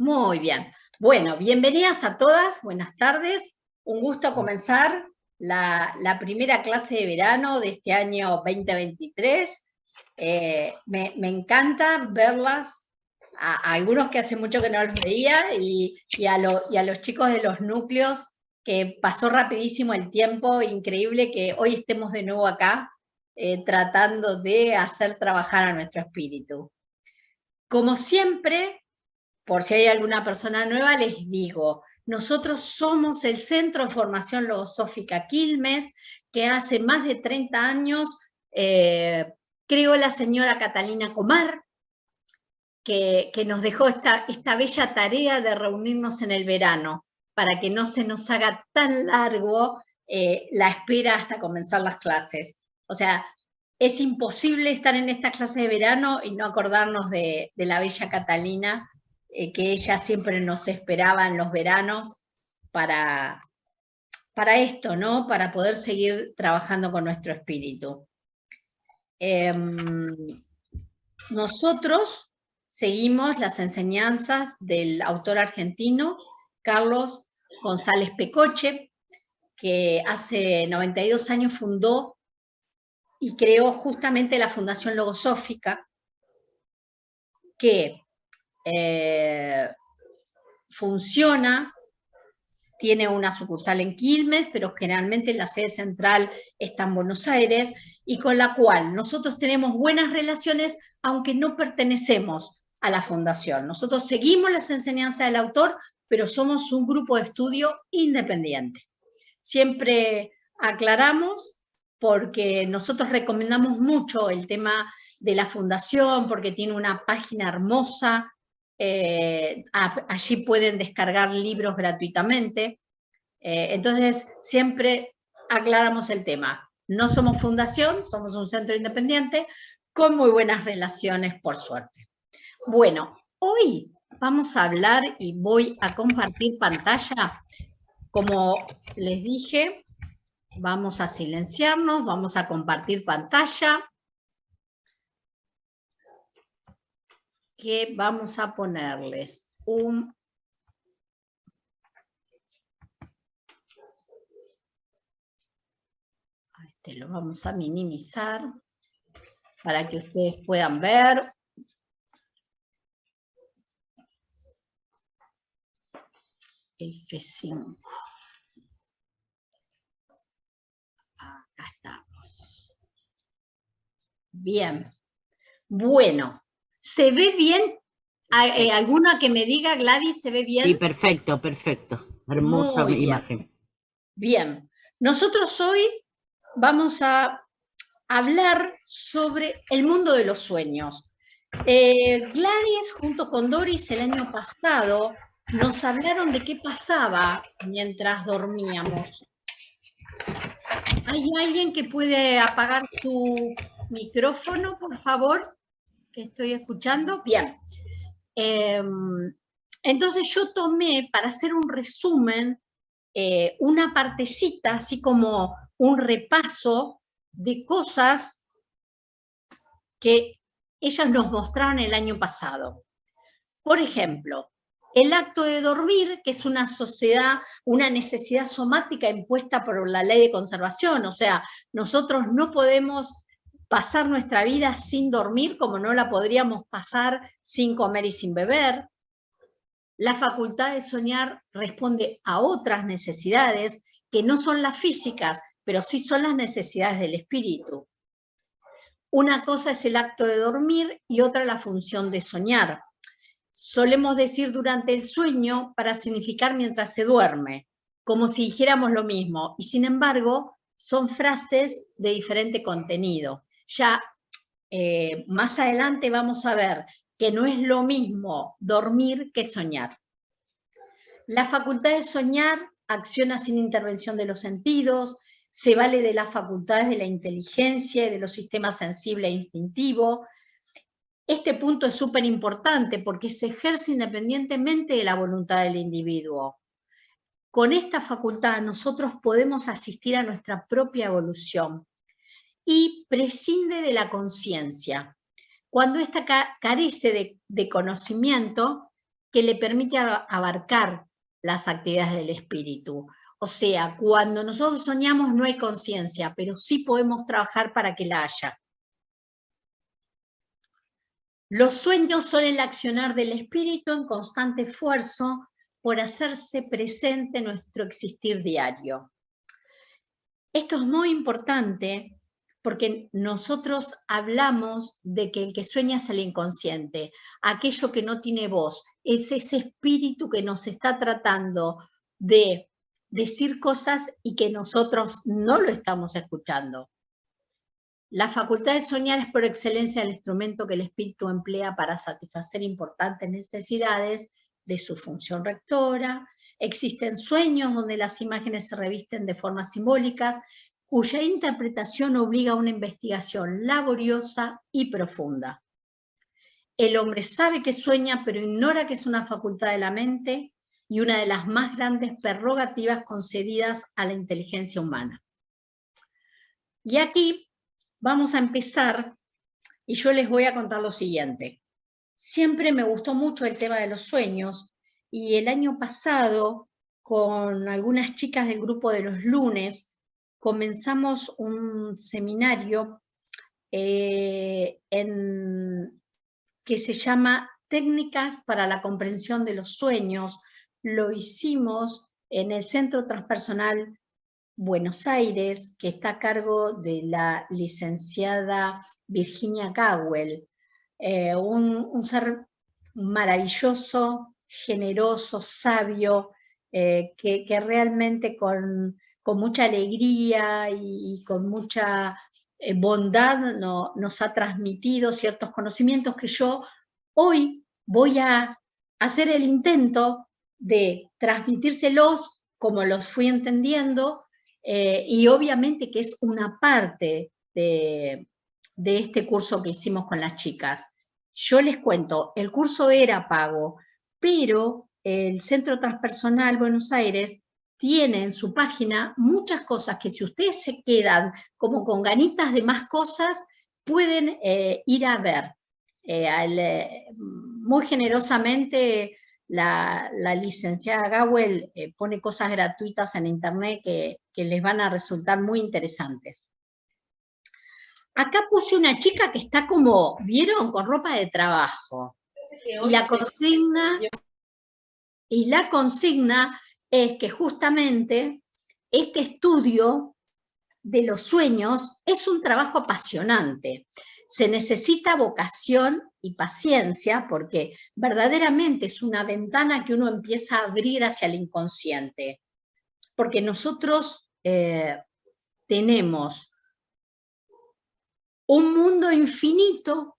Muy bien. Bueno, bienvenidas a todas, buenas tardes. Un gusto comenzar la primera clase de verano de este año 2023. Me encanta verlas, a algunos que hace mucho que no los veía y a los chicos de los núcleos, que pasó rapidísimo el tiempo, increíble que hoy estemos de nuevo acá tratando de hacer trabajar a nuestro espíritu. Como siempre, por si hay alguna persona nueva, les digo, nosotros somos el Centro de Formación Logosófica Quilmes, que hace más de 30 años creó la señora Catalina Comar, que nos dejó esta bella tarea de reunirnos en el verano, para que no se nos haga tan largo la espera hasta comenzar las clases. O sea, es imposible estar en estas clases de verano y no acordarnos de la bella Catalina, que ella siempre nos esperaba en los veranos para esto, ¿no? Para poder seguir trabajando con nuestro espíritu. Nosotros seguimos las enseñanzas del autor argentino Carlos González Pecoche, que hace 92 años fundó y creó justamente la Fundación Logosófica, que funciona, tiene una sucursal en Quilmes, pero generalmente la sede central está en Buenos Aires, y con la cual nosotros tenemos buenas relaciones, aunque no pertenecemos a la fundación. Nosotros seguimos las enseñanzas del autor, pero somos un grupo de estudio independiente. Siempre aclaramos, porque nosotros recomendamos mucho el tema de la fundación, porque tiene una página hermosa. Allí pueden descargar libros gratuitamente. Entonces, siempre aclaramos el tema. No somos fundación, somos un centro independiente con muy buenas relaciones, por suerte. Bueno, hoy vamos a hablar y voy a compartir pantalla. Como les dije, vamos a silenciarnos, vamos a compartir pantalla. Que vamos a ponerles un... lo vamos a minimizar para que ustedes puedan ver. F5. Acá estamos. Bien. Bueno, ¿se ve bien? ¿Alguna que me diga, Gladys, se ve bien? Sí, perfecto, perfecto. Hermosa Muy imagen. Bien. Nosotros hoy vamos a hablar sobre el mundo de los sueños. Gladys, junto con Doris, el año pasado, nos hablaron de qué pasaba mientras dormíamos. ¿Hay alguien que puede apagar su micrófono, por favor? Que estoy escuchando. Bien. Entonces yo tomé, para hacer un resumen, una partecita, así como un repaso de cosas que ellas nos mostraron el año pasado. Por ejemplo, el acto de dormir, que es una necesidad somática impuesta por la ley de conservación. O sea, nosotros no podemos pasar nuestra vida sin dormir, como no la podríamos pasar sin comer y sin beber. La facultad de soñar responde a otras necesidades que no son las físicas, pero sí son las necesidades del espíritu. Una cosa es el acto de dormir y otra la función de soñar. Solemos decir durante el sueño para significar mientras se duerme, como si dijéramos lo mismo, y sin embargo son frases de diferente contenido. Ya más adelante vamos a ver que no es lo mismo dormir que soñar. La facultad de soñar acciona sin intervención de los sentidos, se vale de las facultades de la inteligencia y de los sistemas sensible e instintivo. Este punto es súper importante porque se ejerce independientemente de la voluntad del individuo. Con esta facultad nosotros podemos asistir a nuestra propia evolución y prescinde de la conciencia. Cuando ésta carece de conocimiento, que le permite abarcar las actividades del espíritu. O sea, cuando nosotros soñamos no hay conciencia, pero sí podemos trabajar para que la haya. Los sueños son el accionar del espíritu en constante esfuerzo por hacerse presente en nuestro existir diario. Esto es muy importante porque nosotros hablamos de que el que sueña es el inconsciente, aquello que no tiene voz, es ese espíritu que nos está tratando de decir cosas y que nosotros no lo estamos escuchando. La facultad de soñar es por excelencia el instrumento que el espíritu emplea para satisfacer importantes necesidades de su función rectora. Existen sueños donde las imágenes se revisten de formas simbólicas, cuya interpretación obliga a una investigación laboriosa y profunda. El hombre sabe que sueña, pero ignora que es una facultad de la mente y una de las más grandes prerrogativas concedidas a la inteligencia humana. Y aquí vamos a empezar, y yo les voy a contar lo siguiente. Siempre me gustó mucho el tema de los sueños, y el año pasado, con algunas chicas del grupo de los lunes, comenzamos un seminario que se llama Técnicas para la comprensión de los sueños. Lo hicimos en el Centro Transpersonal Buenos Aires, que está a cargo de la licenciada Virginia Cowell, un ser maravilloso, generoso, sabio, que realmente con mucha alegría y con mucha bondad nos ha transmitido ciertos conocimientos que yo hoy voy a hacer el intento de transmitírselos como los fui entendiendo, y obviamente que es una parte de este curso que hicimos con las chicas. Yo les cuento, el curso era pago, pero el Centro Transpersonal Buenos Aires tiene en su página muchas cosas que si ustedes se quedan como con ganitas de más cosas, pueden ir a ver. Muy generosamente la licenciada Gawel pone cosas gratuitas en internet que les van a resultar muy interesantes. Acá puse una chica que está como, ¿vieron? Con ropa de trabajo. Y la consigna es que justamente este estudio de los sueños es un trabajo apasionante. Se necesita vocación y paciencia porque verdaderamente es una ventana que uno empieza a abrir hacia el inconsciente. Porque nosotros tenemos un mundo infinito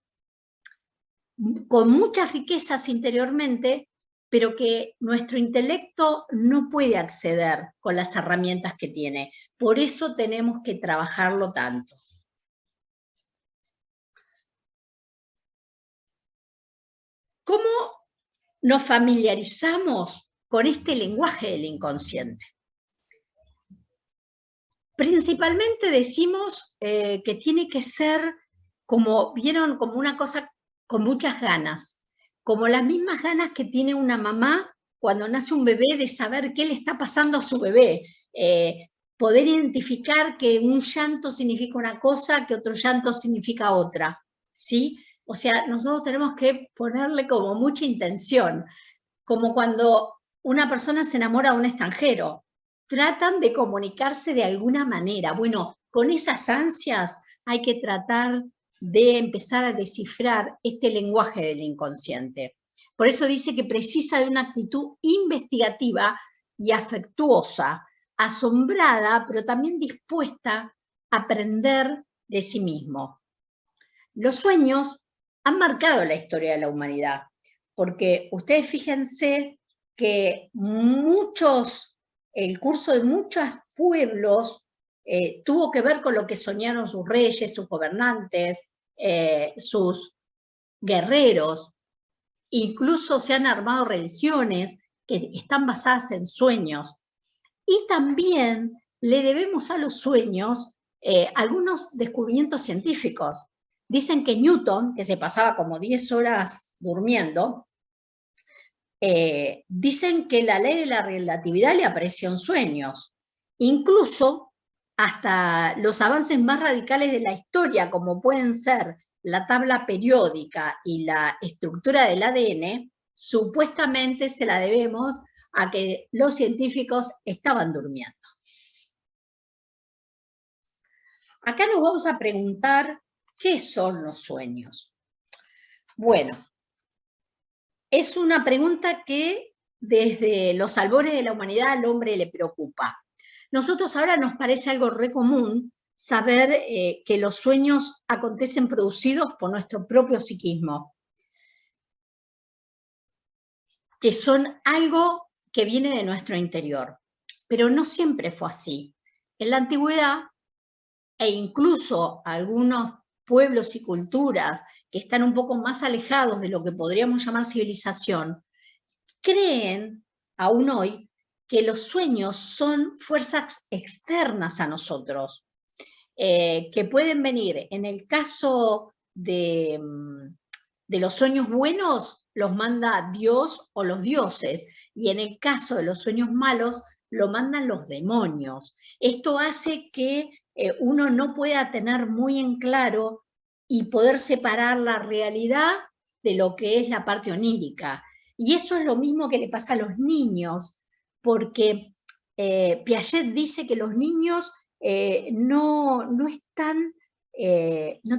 con muchas riquezas interiormente, pero que nuestro intelecto no puede acceder con las herramientas que tiene. Por eso tenemos que trabajarlo tanto. ¿Cómo nos familiarizamos con este lenguaje del inconsciente? Principalmente decimos que tiene que ser, como vieron, como una cosa con muchas ganas, como las mismas ganas que tiene una mamá cuando nace un bebé de saber qué le está pasando a su bebé, poder identificar que un llanto significa una cosa, que otro llanto significa otra, ¿sí? O sea, nosotros tenemos que ponerle como mucha intención, como cuando una persona se enamora de un extranjero, tratan de comunicarse de alguna manera. Bueno, con esas ansias hay que tratar de empezar a descifrar este lenguaje del inconsciente. Por eso dice que precisa de una actitud investigativa y afectuosa, asombrada, pero también dispuesta a aprender de sí mismo. Los sueños han marcado la historia de la humanidad, porque ustedes fíjense que el curso de muchos pueblos tuvo que ver con lo que soñaron sus reyes, sus gobernantes, sus guerreros. Incluso se han armado religiones que están basadas en sueños. Y también le debemos a los sueños algunos descubrimientos científicos. Dicen que Newton, que se pasaba como 10 horas durmiendo, dicen que la ley de la relatividad le apareció en sueños. Incluso hasta los avances más radicales de la historia, como pueden ser la tabla periódica y la estructura del ADN, supuestamente se la debemos a que los científicos estaban durmiendo. Acá nos vamos a preguntar, ¿qué son los sueños? Bueno, es una pregunta que desde los albores de la humanidad al hombre le preocupa. Nosotros ahora nos parece algo re común saber que los sueños acontecen producidos por nuestro propio psiquismo, que son algo que viene de nuestro interior. Pero no siempre fue así. En la antigüedad, e incluso algunos pueblos y culturas que están un poco más alejados de lo que podríamos llamar civilización, creen, aún hoy, que los sueños son fuerzas externas a nosotros, que pueden venir, en el caso de los sueños buenos, los manda Dios o los dioses, y en el caso de los sueños malos, lo mandan los demonios. Esto hace que uno no pueda tener muy en claro y poder separar la realidad de lo que es la parte onírica. Y eso es lo mismo que le pasa a los niños, porque Piaget dice que los niños no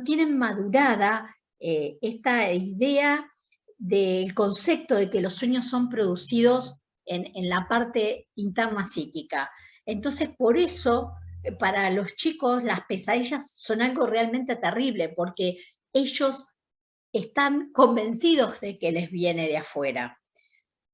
tienen madurada esta idea del concepto de que los sueños son producidos en la parte interna psíquica. Entonces, por eso, para los chicos, las pesadillas son algo realmente terrible, porque ellos están convencidos de que les viene de afuera.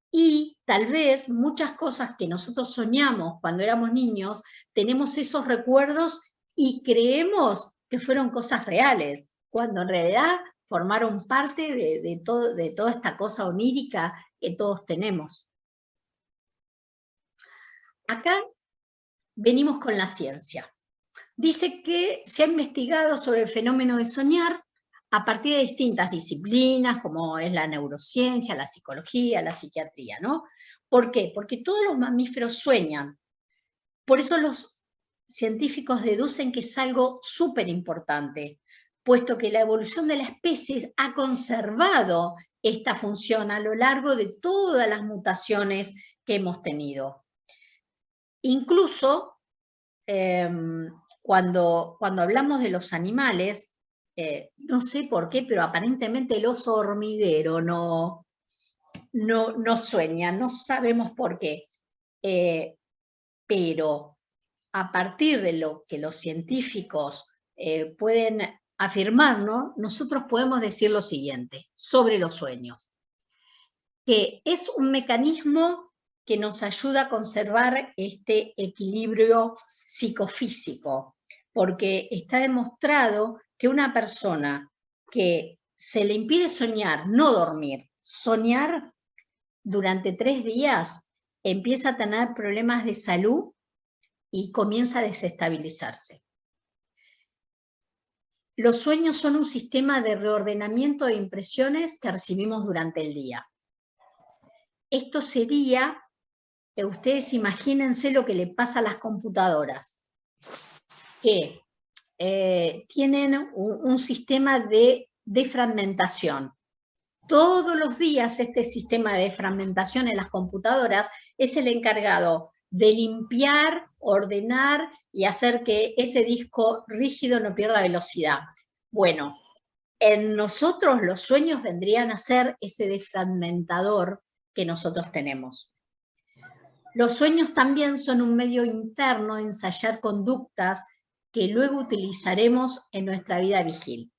Y tal vez muchas cosas que nosotros soñamos cuando éramos niños, tenemos esos recuerdos y creemos que fueron cosas reales, cuando en realidad formaron parte de toda esta cosa onírica que todos tenemos. Acá venimos con la ciencia. Dice que se ha investigado sobre el fenómeno de soñar a partir de distintas disciplinas, como es la neurociencia, la psicología, la psiquiatría, ¿no? ¿Por qué? Porque todos los mamíferos sueñan. Por eso los científicos deducen que es algo súper importante, puesto que la evolución de la especie ha conservado esta función a lo largo de todas las mutaciones que hemos tenido. Incluso cuando hablamos de los animales, no sé por qué, pero aparentemente el oso hormiguero no sueña, no sabemos por qué. Pero a partir de lo que los científicos pueden afirmar, ¿no? Nosotros podemos decir lo siguiente sobre los sueños, que es un mecanismo que nos ayuda a conservar este equilibrio psicofísico, porque está demostrado que una persona que se le impide soñar, no dormir, soñar durante 3 días, empieza a tener problemas de salud y comienza a desestabilizarse. Los sueños son un sistema de reordenamiento de impresiones que recibimos durante el día. Esto sería, ustedes imagínense lo que le pasa a las computadoras, que tienen un sistema de fragmentación. Todos los días este sistema de fragmentación en las computadoras es el encargado de limpiar, ordenar y hacer que ese disco rígido no pierda velocidad. Bueno, en nosotros los sueños vendrían a ser ese desfragmentador que nosotros tenemos. Los sueños también son un medio interno de ensayar conductas que luego utilizaremos en nuestra vida vigil.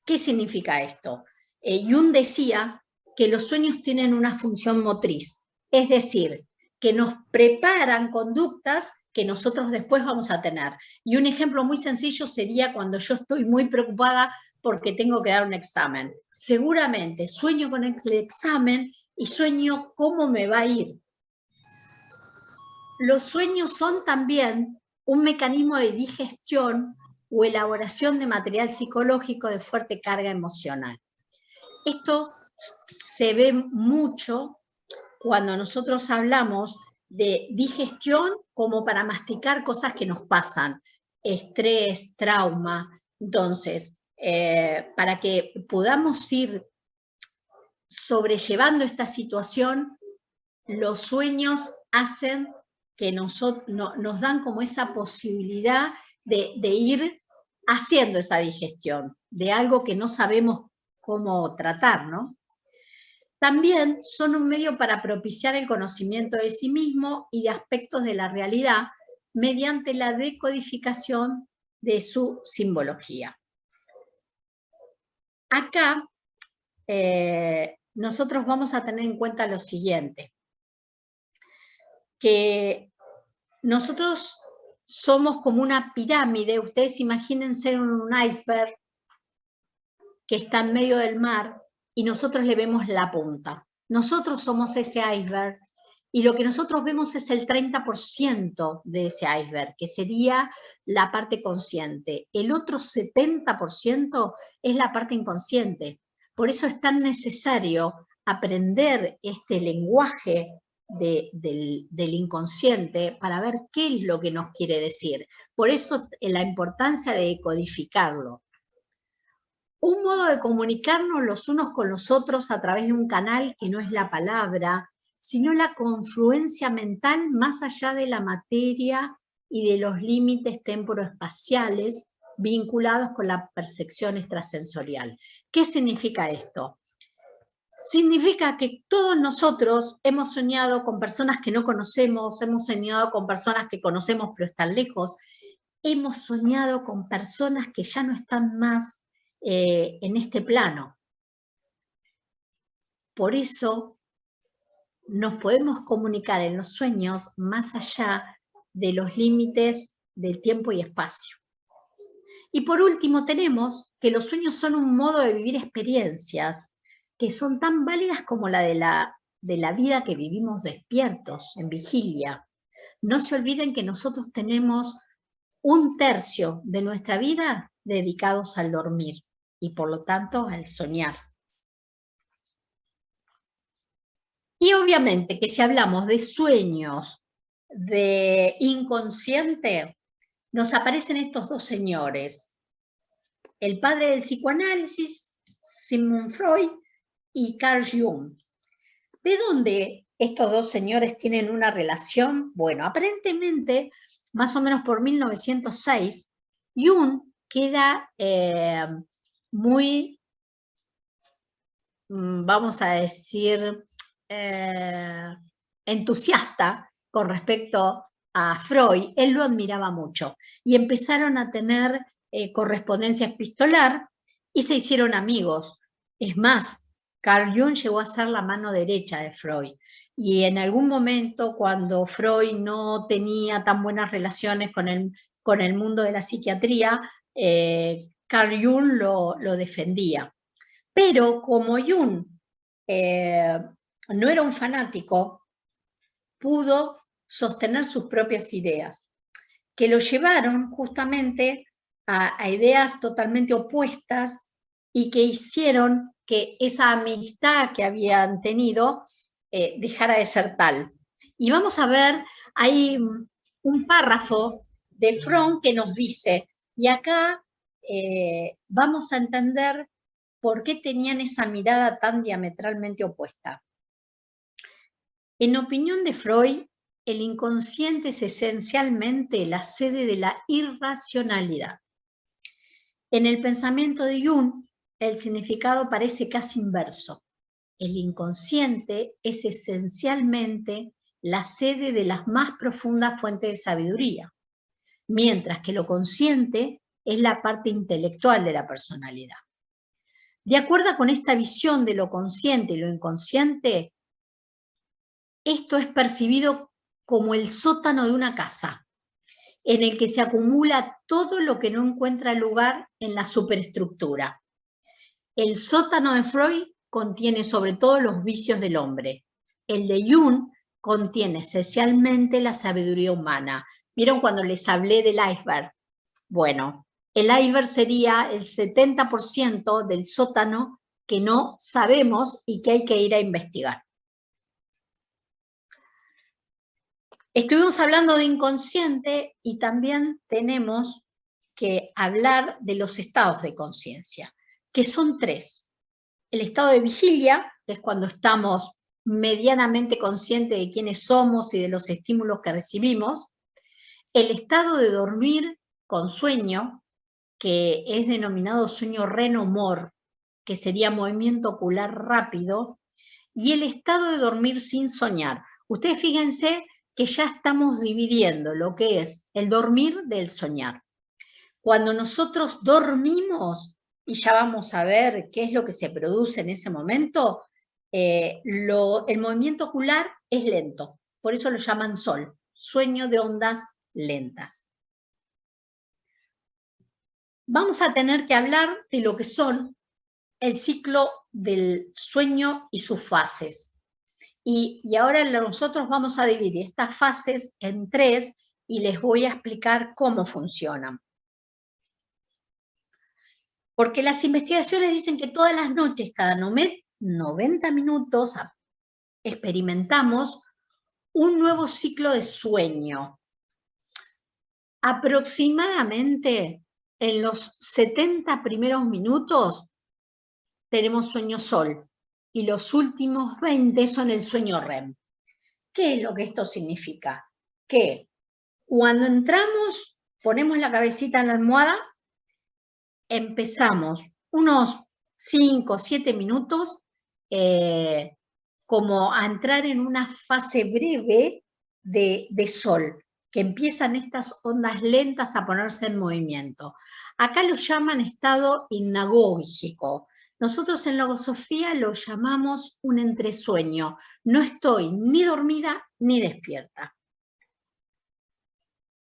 ¿Qué significa esto? Jung decía que los sueños tienen una función motriz, es decir, que nos preparan conductas que nosotros después vamos a tener. Y un ejemplo muy sencillo sería cuando yo estoy muy preocupada porque tengo que dar un examen. Seguramente sueño con el examen y sueño cómo me va a ir. Los sueños son también un mecanismo de digestión o elaboración de material psicológico de fuerte carga emocional. Esto se ve mucho cuando nosotros hablamos de digestión como para masticar cosas que nos pasan, estrés, trauma. Entonces, para que podamos ir sobrellevando esta situación, los sueños hacen que nos dan como esa posibilidad de ir haciendo esa digestión de algo que no sabemos cómo tratar, ¿no? También son un medio para propiciar el conocimiento de sí mismo y de aspectos de la realidad mediante la decodificación de su simbología. Acá nosotros vamos a tener en cuenta lo siguiente, que nosotros somos como una pirámide. Ustedes imagínense un iceberg que está en medio del mar y nosotros le vemos la punta. Nosotros somos ese iceberg y lo que nosotros vemos es el 30% de ese iceberg, que sería la parte consciente. El otro 70% es la parte inconsciente. Por eso es tan necesario aprender este lenguaje del inconsciente para ver qué es lo que nos quiere decir. Por eso la importancia de codificarlo. Un modo de comunicarnos los unos con los otros a través de un canal que no es la palabra, sino la confluencia mental más allá de la materia y de los límites temporoespaciales vinculados con la percepción extrasensorial. ¿Qué significa esto? Significa que todos nosotros hemos soñado con personas que no conocemos, hemos soñado con personas que conocemos pero están lejos, hemos soñado con personas que ya no están más en este plano. Por eso nos podemos comunicar en los sueños más allá de los límites del tiempo y espacio. Y por último tenemos que los sueños son un modo de vivir experiencias que son tan válidas como la de la vida que vivimos despiertos, en vigilia. No se olviden que nosotros tenemos 1/3 de nuestra vida dedicados al dormir y por lo tanto al soñar. Y obviamente que si hablamos de sueños, de inconsciente, nos aparecen estos dos señores, el padre del psicoanálisis, Sigmund Freud, y Carl Jung. ¿De dónde estos dos señores tienen una relación? Bueno, aparentemente, más o menos por 1906, Jung, que era muy, vamos a decir, entusiasta con respecto a Freud, él lo admiraba mucho y empezaron a tener correspondencia epistolar y se hicieron amigos. Es más, Carl Jung llegó a ser la mano derecha de Freud y en algún momento cuando Freud no tenía tan buenas relaciones con el mundo de la psiquiatría, Carl Jung lo defendía. Pero como Jung no era un fanático, pudo sostener sus propias ideas, que lo llevaron justamente a ideas totalmente opuestas y que hicieron que esa amistad que habían tenido dejara de ser tal. Y vamos a ver, hay un párrafo de Fromm que nos dice, y acá vamos a entender por qué tenían esa mirada tan diametralmente opuesta. En opinión de Freud, el inconsciente es esencialmente la sede de la irracionalidad. En el pensamiento de Jung, el significado parece casi inverso. El inconsciente es esencialmente la sede de las más profundas fuentes de sabiduría, mientras que lo consciente es la parte intelectual de la personalidad. De acuerdo con esta visión de lo consciente y lo inconsciente, esto es percibido como el sótano de una casa, en el que se acumula todo lo que no encuentra lugar en la superestructura. El sótano de Freud contiene sobre todo los vicios del hombre. El de Jung contiene esencialmente la sabiduría humana. ¿Vieron cuando les hablé del iceberg? Bueno, el iceberg sería el 70% del sótano que no sabemos y que hay que ir a investigar. Estuvimos hablando de inconsciente y también tenemos que hablar de los estados de conciencia, que son 3. El estado de vigilia, que es cuando estamos medianamente conscientes de quiénes somos y de los estímulos que recibimos. El estado de dormir con sueño, que es denominado sueño REM-MOR, que sería movimiento ocular rápido, y el estado de dormir sin soñar. Ustedes fíjense que ya estamos dividiendo lo que es el dormir del soñar. Cuando nosotros dormimos, y ya vamos a ver qué es lo que se produce en ese momento, el movimiento ocular es lento, por eso lo llaman sol, sueño de ondas lentas. Vamos a tener que hablar de lo que son el ciclo del sueño y sus fases. Y ahora nosotros vamos a dividir estas fases en 3 y les voy a explicar cómo funcionan. Porque las investigaciones dicen que todas las noches, cada 90 minutos, experimentamos un nuevo ciclo de sueño. Aproximadamente en los 70 primeros minutos tenemos sueño sol y los últimos 20 son el sueño REM. ¿Qué es lo que esto significa? Que cuando entramos, ponemos la cabecita en la almohada, empezamos unos 5 o 7 minutos como a entrar en una fase breve de sol, que empiezan estas ondas lentas a ponerse en movimiento. Acá lo llaman estado hipnagógico. Nosotros en logosofía lo llamamos un entresueño. No estoy ni dormida ni despierta.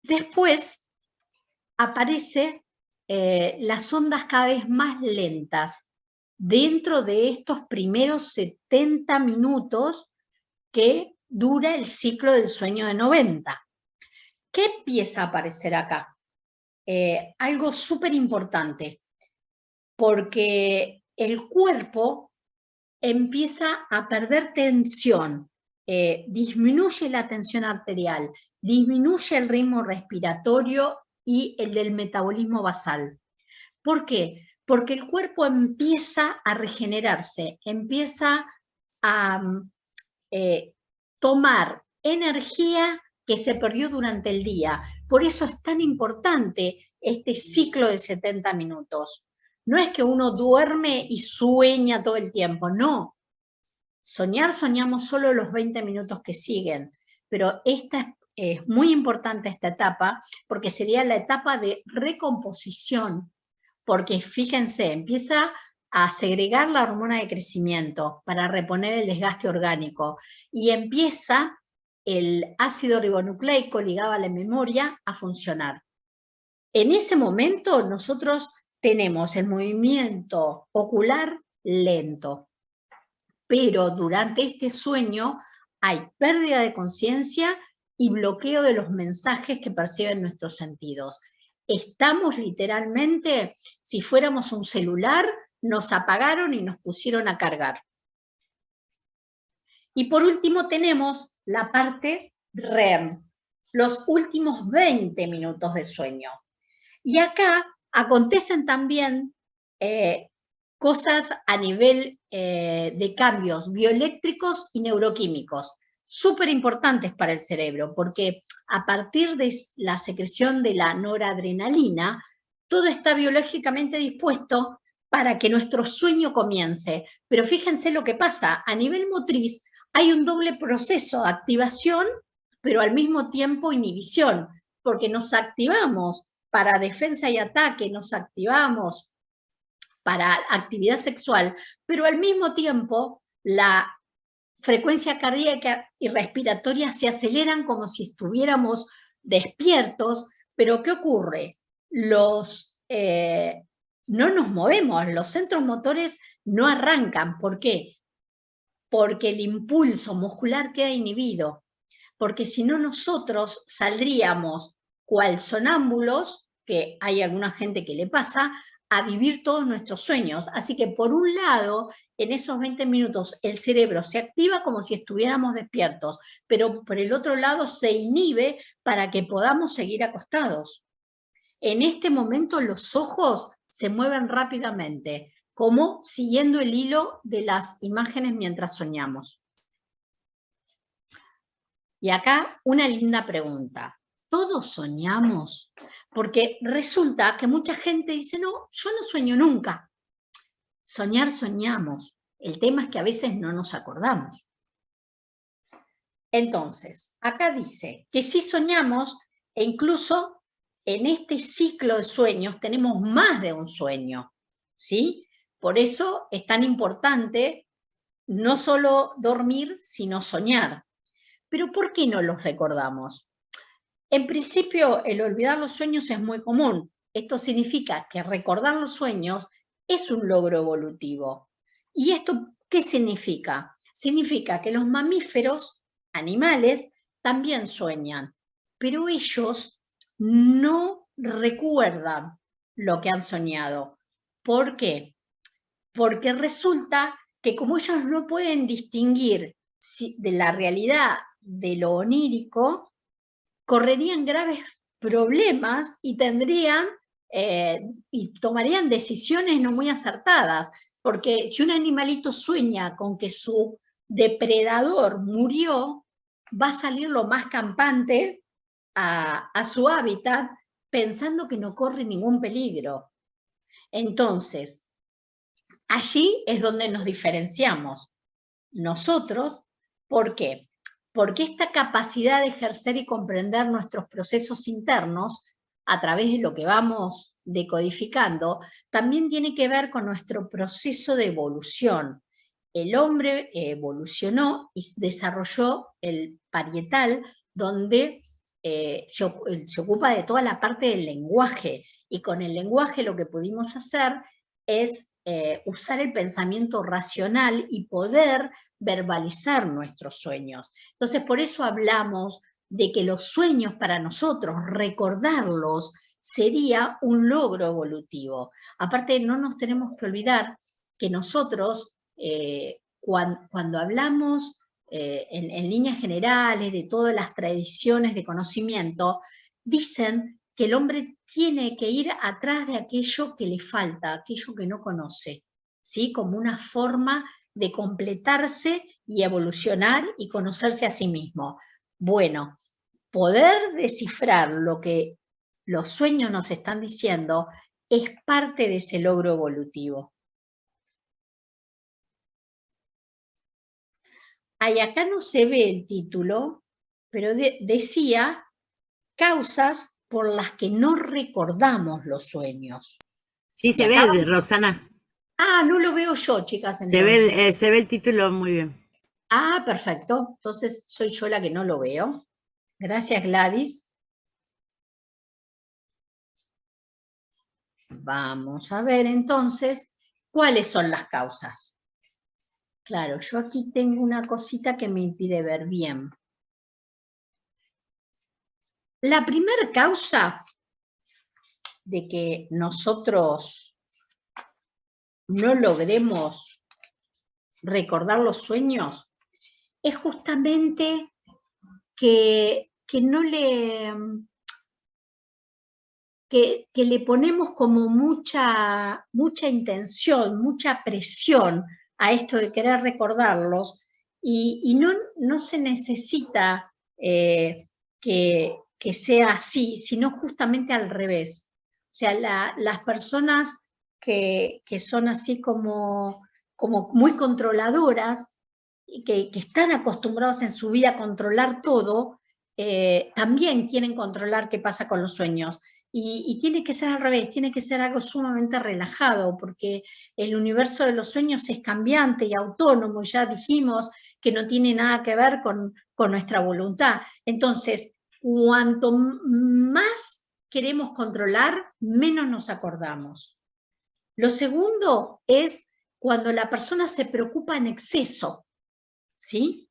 Después aparece las ondas cada vez más lentas dentro de estos primeros 70 minutos que dura el ciclo del sueño de 90. ¿Qué empieza a aparecer acá? Algo súper importante, porque el cuerpo empieza a perder tensión, disminuye la tensión arterial, disminuye el ritmo respiratorio y el del metabolismo basal. ¿Por qué? Porque el cuerpo empieza a regenerarse, empieza a tomar energía que se perdió durante el día. Por eso es tan importante este ciclo de 70 minutos. No es que uno duerme y sueña todo el tiempo, no. Soñamos solo los 20 minutos que siguen, pero esta es muy importante esta etapa porque sería la etapa de recomposición, porque fíjense, empieza a segregar la hormona de crecimiento para reponer el desgaste orgánico y empieza el ácido ribonucleico ligado a la memoria a funcionar. En ese momento nosotros tenemos el movimiento ocular lento, pero durante este sueño hay pérdida de conciencia y bloqueo de los mensajes que perciben nuestros sentidos. Estamos literalmente, si fuéramos un celular, nos apagaron y nos pusieron a cargar. Y por último tenemos la parte REM, los últimos 20 minutos de sueño. Y acá acontecen también cosas a nivel de cambios bioeléctricos y neuroquímicos, súper importantes para el cerebro, porque a partir de la secreción de la noradrenalina, todo está biológicamente dispuesto para que nuestro sueño comience. Pero fíjense lo que pasa, a nivel motriz hay un doble proceso, activación, pero al mismo tiempo inhibición, porque nos activamos para defensa y ataque, nos activamos para actividad sexual, pero al mismo tiempo la frecuencia cardíaca y respiratoria se aceleran como si estuviéramos despiertos, pero ¿qué ocurre? No nos movemos, los centros motores no arrancan. ¿Por qué? Porque el impulso muscular queda inhibido, porque si no nosotros saldríamos cual sonámbulos, que hay alguna gente que le pasa, a vivir todos nuestros sueños. Así que por un lado, en esos 20 minutos el cerebro se activa como si estuviéramos despiertos, pero por el otro lado se inhibe para que podamos seguir acostados. En este momento los ojos se mueven rápidamente, como siguiendo el hilo de las imágenes mientras soñamos. Y acá una linda pregunta. ¿Todos soñamos? Porque resulta que mucha gente dice, no, yo no sueño nunca. Soñar, soñamos. El tema es que a veces no nos acordamos. Entonces, acá dice que sí soñamos e incluso en este ciclo de sueños tenemos más de un sueño, ¿sí? Por eso es tan importante no solo dormir, sino soñar. Pero ¿por qué no los recordamos? En principio, el olvidar los sueños es muy común. Esto significa que recordar los sueños es un logro evolutivo. ¿Y esto qué significa? Significa que los mamíferos, animales, también sueñan, pero ellos no recuerdan lo que han soñado. ¿Por qué? Porque resulta que como ellos no pueden distinguir de la realidad de lo onírico, correrían graves problemas y y tomarían decisiones no muy acertadas, porque si un animalito sueña con que su depredador murió, va a salir lo más campante a su hábitat pensando que no corre ningún peligro. Entonces, allí es donde nos diferenciamos. Nosotros, ¿por qué? Porque esta capacidad de ejercer y comprender nuestros procesos internos a través de lo que vamos decodificando, también tiene que ver con nuestro proceso de evolución. El hombre evolucionó y desarrolló el parietal, donde se ocupa de toda la parte del lenguaje, y con el lenguaje lo que pudimos hacer es usar el pensamiento racional y poder verbalizar nuestros sueños. Entonces, por eso hablamos de que los sueños para nosotros, recordarlos, sería un logro evolutivo. Aparte, no nos tenemos que olvidar que nosotros, cuando hablamos en líneas generales de todas las tradiciones de conocimiento, dicen que el hombre tiene que ir atrás de aquello que le falta, aquello que no conoce, ¿sí? Como una forma de completarse y evolucionar y conocerse a sí mismo. Bueno, poder descifrar lo que los sueños nos están diciendo es parte de ese logro evolutivo. Ahí acá no se ve el título, pero decía causas por las que no recordamos los sueños. Sí, se ve, Roxana. Ah, no lo veo yo, chicas. Entonces. Se ve el título muy bien. Ah, perfecto. Entonces soy yo la que no lo veo. Gracias, Gladys. Vamos a ver entonces cuáles son las causas. Claro, yo aquí tengo una cosita que me impide ver bien. La primera causa de que nosotros no logremos recordar los sueños es justamente que le ponemos como mucha intención, mucha presión a esto de querer recordarlos, y no se necesita que sea así, sino justamente al revés. O sea, las personas que son así como muy controladoras, y que están acostumbrados en su vida a controlar todo, también quieren controlar qué pasa con los sueños. Y tiene que ser al revés, tiene que ser algo sumamente relajado, porque el universo de los sueños es cambiante y autónomo, ya dijimos que no tiene nada que ver con nuestra voluntad. Entonces, cuanto más queremos controlar, menos nos acordamos. Lo segundo es cuando la persona se preocupa en exceso, ¿sí?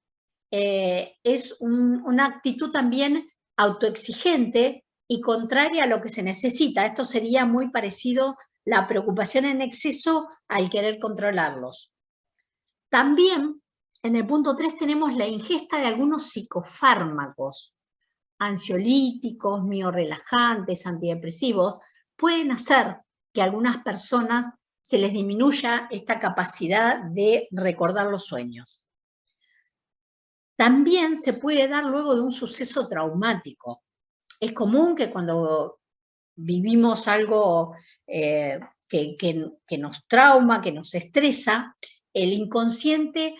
Es una actitud también autoexigente y contraria a lo que se necesita. Esto sería muy parecido la preocupación en exceso al querer controlarlos. También en el punto 3 tenemos la ingesta de algunos psicofármacos, ansiolíticos, miorelajantes, antidepresivos, pueden hacer que a algunas personas se les disminuya esta capacidad de recordar los sueños. También se puede dar luego de un suceso traumático. Es común que cuando vivimos algo que nos trauma, que nos estresa, el inconsciente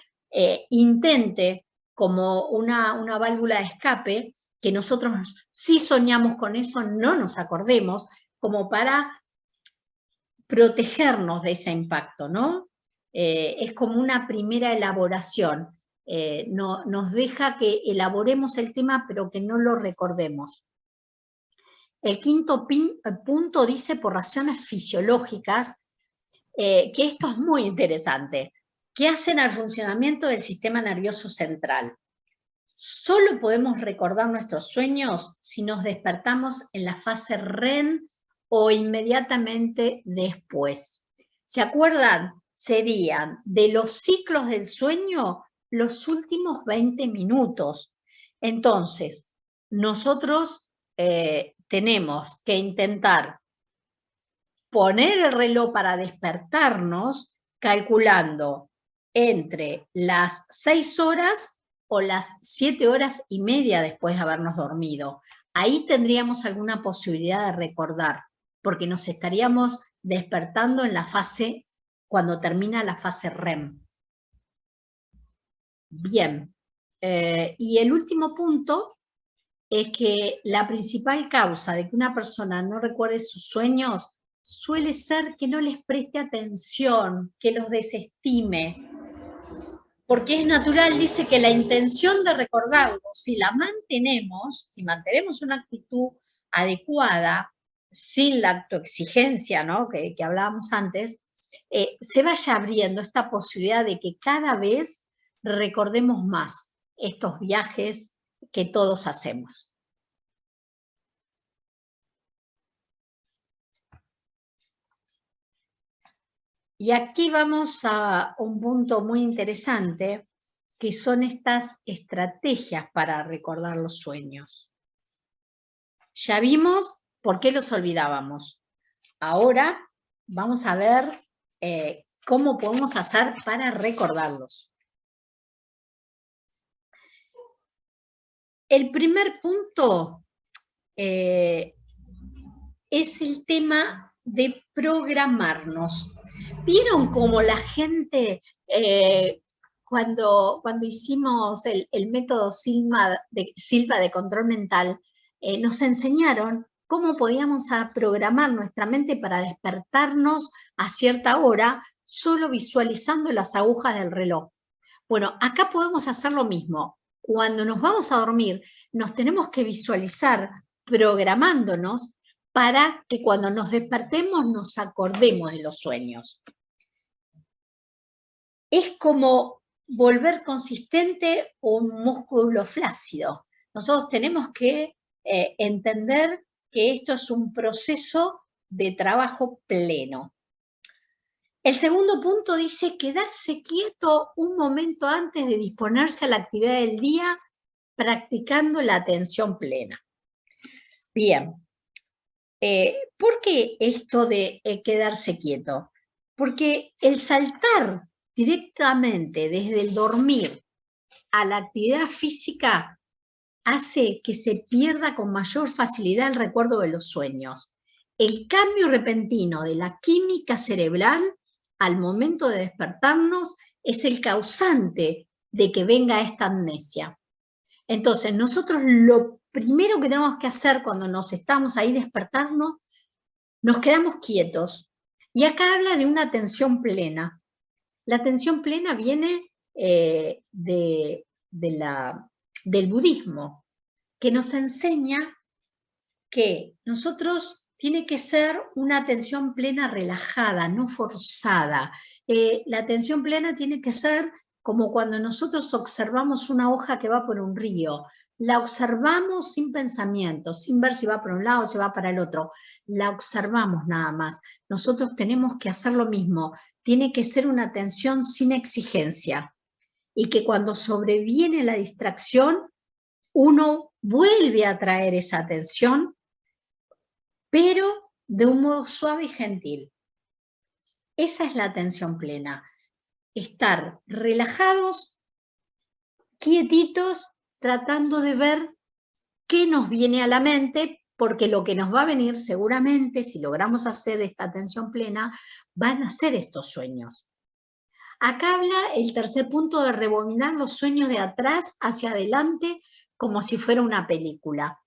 intente como una válvula de escape, que nosotros si soñamos con eso no nos acordemos, como para protegernos de ese impacto, ¿no? Es como una primera elaboración. Nos deja que elaboremos el tema, pero que no lo recordemos. El quinto punto dice por razones fisiológicas, que esto es muy interesante, que hacen al funcionamiento del sistema nervioso central. Solo podemos recordar nuestros sueños si nos despertamos en la fase REM o inmediatamente después. ¿Se acuerdan? Serían de los ciclos del sueño los últimos 20 minutos. Entonces, nosotros tenemos que intentar poner el reloj para despertarnos calculando entre las 6 horas o las 7 horas y media después de habernos dormido. Ahí tendríamos alguna posibilidad de recordar, porque nos estaríamos despertando en la fase, cuando termina la fase REM. Bien, y el último punto es que la principal causa de que una persona no recuerde sus sueños suele ser que no les preste atención, que los desestime. Porque es natural, dice que la intención de recordarlo, si la mantenemos, si mantenemos una actitud adecuada, sin la autoexigencia, ¿no? que hablábamos antes, se vaya abriendo esta posibilidad de que cada vez recordemos más estos viajes que todos hacemos. Y aquí vamos a un punto muy interesante, que son estas estrategias para recordar los sueños. Ya vimos por qué los olvidábamos. Ahora vamos a ver cómo podemos hacer para recordarlos. El primer punto es el tema de programarnos. ¿Vieron cómo la gente, cuando hicimos el método Silva de control mental, nos enseñaron cómo podíamos programar nuestra mente para despertarnos a cierta hora solo visualizando las agujas del reloj? Bueno, acá podemos hacer lo mismo. Cuando nos vamos a dormir, nos tenemos que visualizar programándonos para que cuando nos despertemos nos acordemos de los sueños. Es como volver consistente un músculo flácido. Nosotros tenemos que entender que esto es un proceso de trabajo pleno. El segundo punto dice quedarse quieto un momento antes de disponerse a la actividad del día, practicando la atención plena. Bien, ¿por qué esto de quedarse quieto? Porque el saltar directamente desde el dormir a la actividad física hace que se pierda con mayor facilidad el recuerdo de los sueños. El cambio repentino de la química cerebral al momento de despertarnos es el causante de que venga esta amnesia. Entonces, nosotros lo primero que tenemos que hacer cuando nos estamos ahí despertando, nos quedamos quietos. Y acá habla de una atención plena. La atención plena viene del budismo, que nos enseña que nosotros tiene que ser una atención plena relajada, no forzada. La atención plena tiene que ser como cuando nosotros observamos una hoja que va por un río. la observamos sin pensamiento, sin ver si va para un lado o si va para el otro. La observamos nada más. Nosotros tenemos que hacer lo mismo. Tiene que ser una atención sin exigencia. Y que cuando sobreviene la distracción, uno vuelve a traer esa atención, pero de un modo suave y gentil. Esa es la atención plena. Estar relajados, quietitos, tratando de ver qué nos viene a la mente, porque lo que nos va a venir seguramente, si logramos hacer esta atención plena, van a ser estos sueños. Acá habla el tercer punto de rebobinar los sueños de atrás hacia adelante como si fuera una película.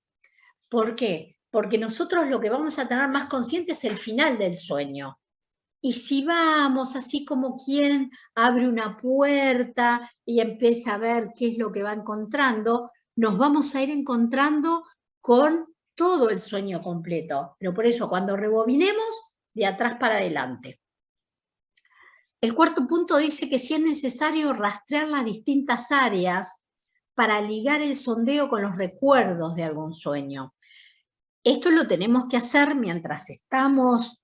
¿Por qué? Porque nosotros lo que vamos a tener más consciente es el final del sueño. Y si vamos así como quien abre una puerta y empieza a ver qué es lo que va encontrando, nos vamos a ir encontrando con todo el sueño completo. Pero por eso, cuando rebobinemos, de atrás para adelante. El cuarto punto dice que si es necesario rastrear las distintas áreas para ligar el sondeo con los recuerdos de algún sueño. Esto lo tenemos que hacer mientras estamos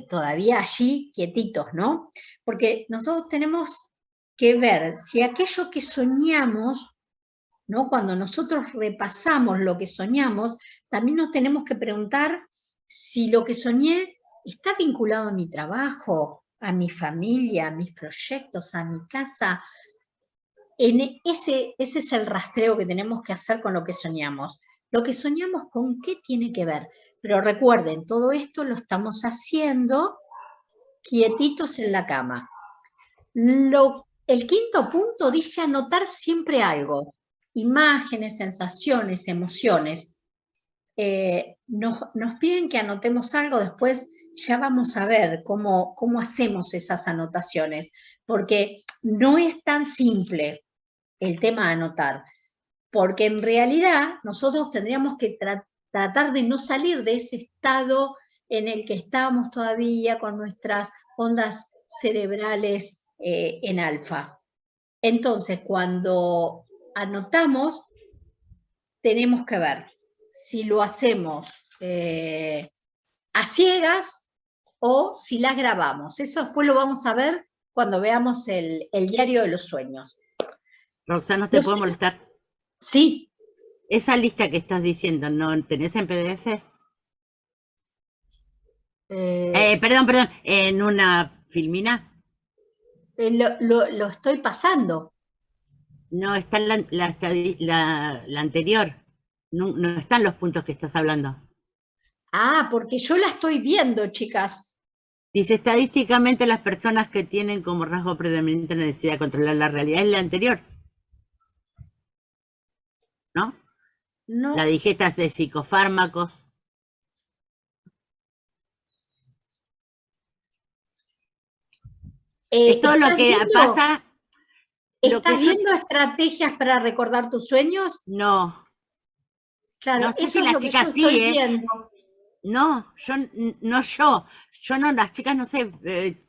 todavía allí quietitos, ¿no? Porque nosotros tenemos que ver si aquello que soñamos, ¿no? Cuando nosotros repasamos lo que soñamos, también nos tenemos que preguntar si lo que soñé está vinculado a mi trabajo, a mi familia, a mis proyectos, a mi casa. Ese es el rastreo que tenemos que hacer con lo que soñamos. Lo que soñamos, ¿con qué tiene que ver? Pero recuerden, todo esto lo estamos haciendo quietitos en la cama. El quinto punto dice anotar siempre algo. Imágenes, sensaciones, emociones. Nos piden que anotemos algo, después ya vamos a ver cómo hacemos esas anotaciones, porque no es tan simple el tema de anotar, porque en realidad nosotros tendríamos que tratar de no salir de ese estado en el que estábamos todavía con nuestras ondas cerebrales en alfa. Entonces, cuando anotamos, tenemos que ver si lo hacemos a ciegas o si las grabamos. Eso después lo vamos a ver cuando veamos el diario de los sueños. Roxana, ¿te puedo molestar? Sí. Esa lista que estás diciendo, ¿no tenés en PDF? Perdón, ¿en una filmina? Lo estoy pasando. No, está la anterior. No están los puntos que estás hablando. Ah, porque yo la estoy viendo, chicas. Dice, estadísticamente las personas que tienen como rasgo predominante la necesidad de controlar la realidad es la anterior. ¿No? No. La digetas de psicofármacos. Es todo lo que pasa. ¿Estás viendo estrategias para recordar tus sueños? No. Claro, no sé eso si es las lo que chicas yo sí, estoy viendo. No, yo no, las chicas no sé,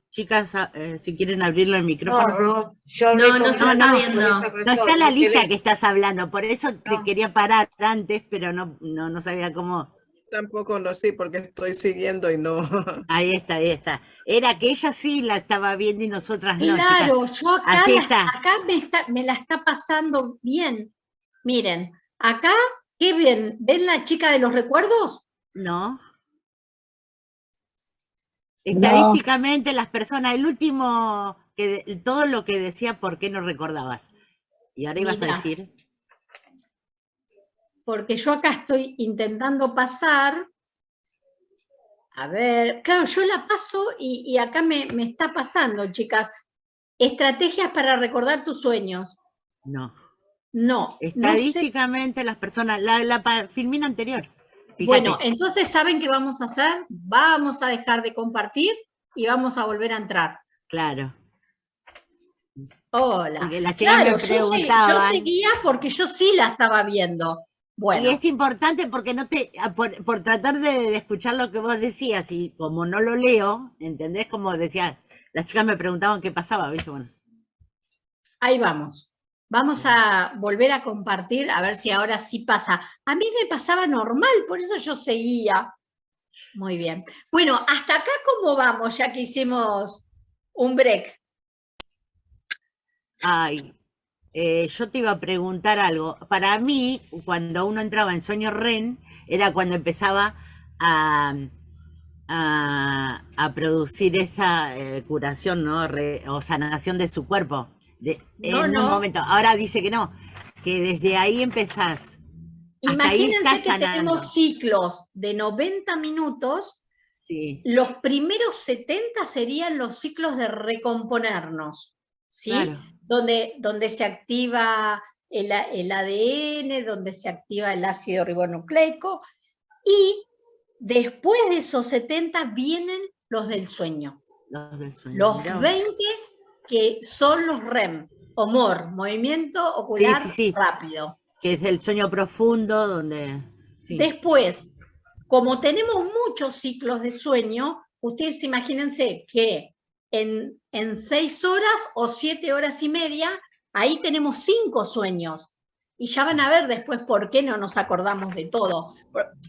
chicas, si quieren abrirlo el micrófono. No, yo hablé con no, no está la lista que estás hablando, por eso te quería parar antes, pero no sabía cómo. Tampoco lo sé porque estoy siguiendo y no. Ahí está. Era que ella sí la estaba viendo y nosotras no, chicas. Claro, yo acá, Así está. acá me la está pasando bien. Miren, acá, ¿qué ven? ¿Ven la chica de los recuerdos? No. Estadísticamente las personas, el último, todo lo que decía, ¿por qué no recordabas? Y ahora ibas a decir. Porque yo acá estoy intentando pasar. A ver, claro, yo la paso y acá me está pasando, chicas. Estrategias para recordar tus sueños. No. Estadísticamente las personas, la filmina anterior. Fíjate. Bueno, entonces, ¿saben qué vamos a hacer? Vamos a dejar de compartir y vamos a volver a entrar. Claro. Hola. Porque las chicas me preguntaban. Yo seguía porque yo sí la estaba viendo. Bueno. Y es importante porque por tratar de escuchar lo que vos decías, y como no lo leo, ¿entendés? Como decía, las chicas me preguntaban qué pasaba, ¿viste? Bueno. Ahí vamos. Vamos a volver a compartir, a ver si ahora sí pasa. A mí me pasaba normal, por eso yo seguía. Muy bien. Bueno, hasta acá, ¿cómo vamos? Ya que hicimos un break. Ay, yo te iba a preguntar algo. Para mí, cuando uno entraba en sueño REM, era cuando empezaba a producir esa curación, ¿no? O sanación de su cuerpo. En un momento. Ahora dice que no, que desde ahí empezás. Hasta ahí Imagínense estás que sanando. tenemos ciclos de 90 minutos. Sí. Los primeros 70 serían los ciclos de recomponernos, ¿sí? Claro. Donde se activa el ADN, donde se activa el ácido ribonucleico, y después de esos 70 vienen los del sueño. Los 20 que son los REM, o MOR, movimiento ocular rápido. Que es el sueño profundo, donde... Sí. Después, como tenemos muchos ciclos de sueño, ustedes imagínense que en 6 horas o 7 horas y media, ahí tenemos 5 sueños. Y ya van a ver después por qué no nos acordamos de todo.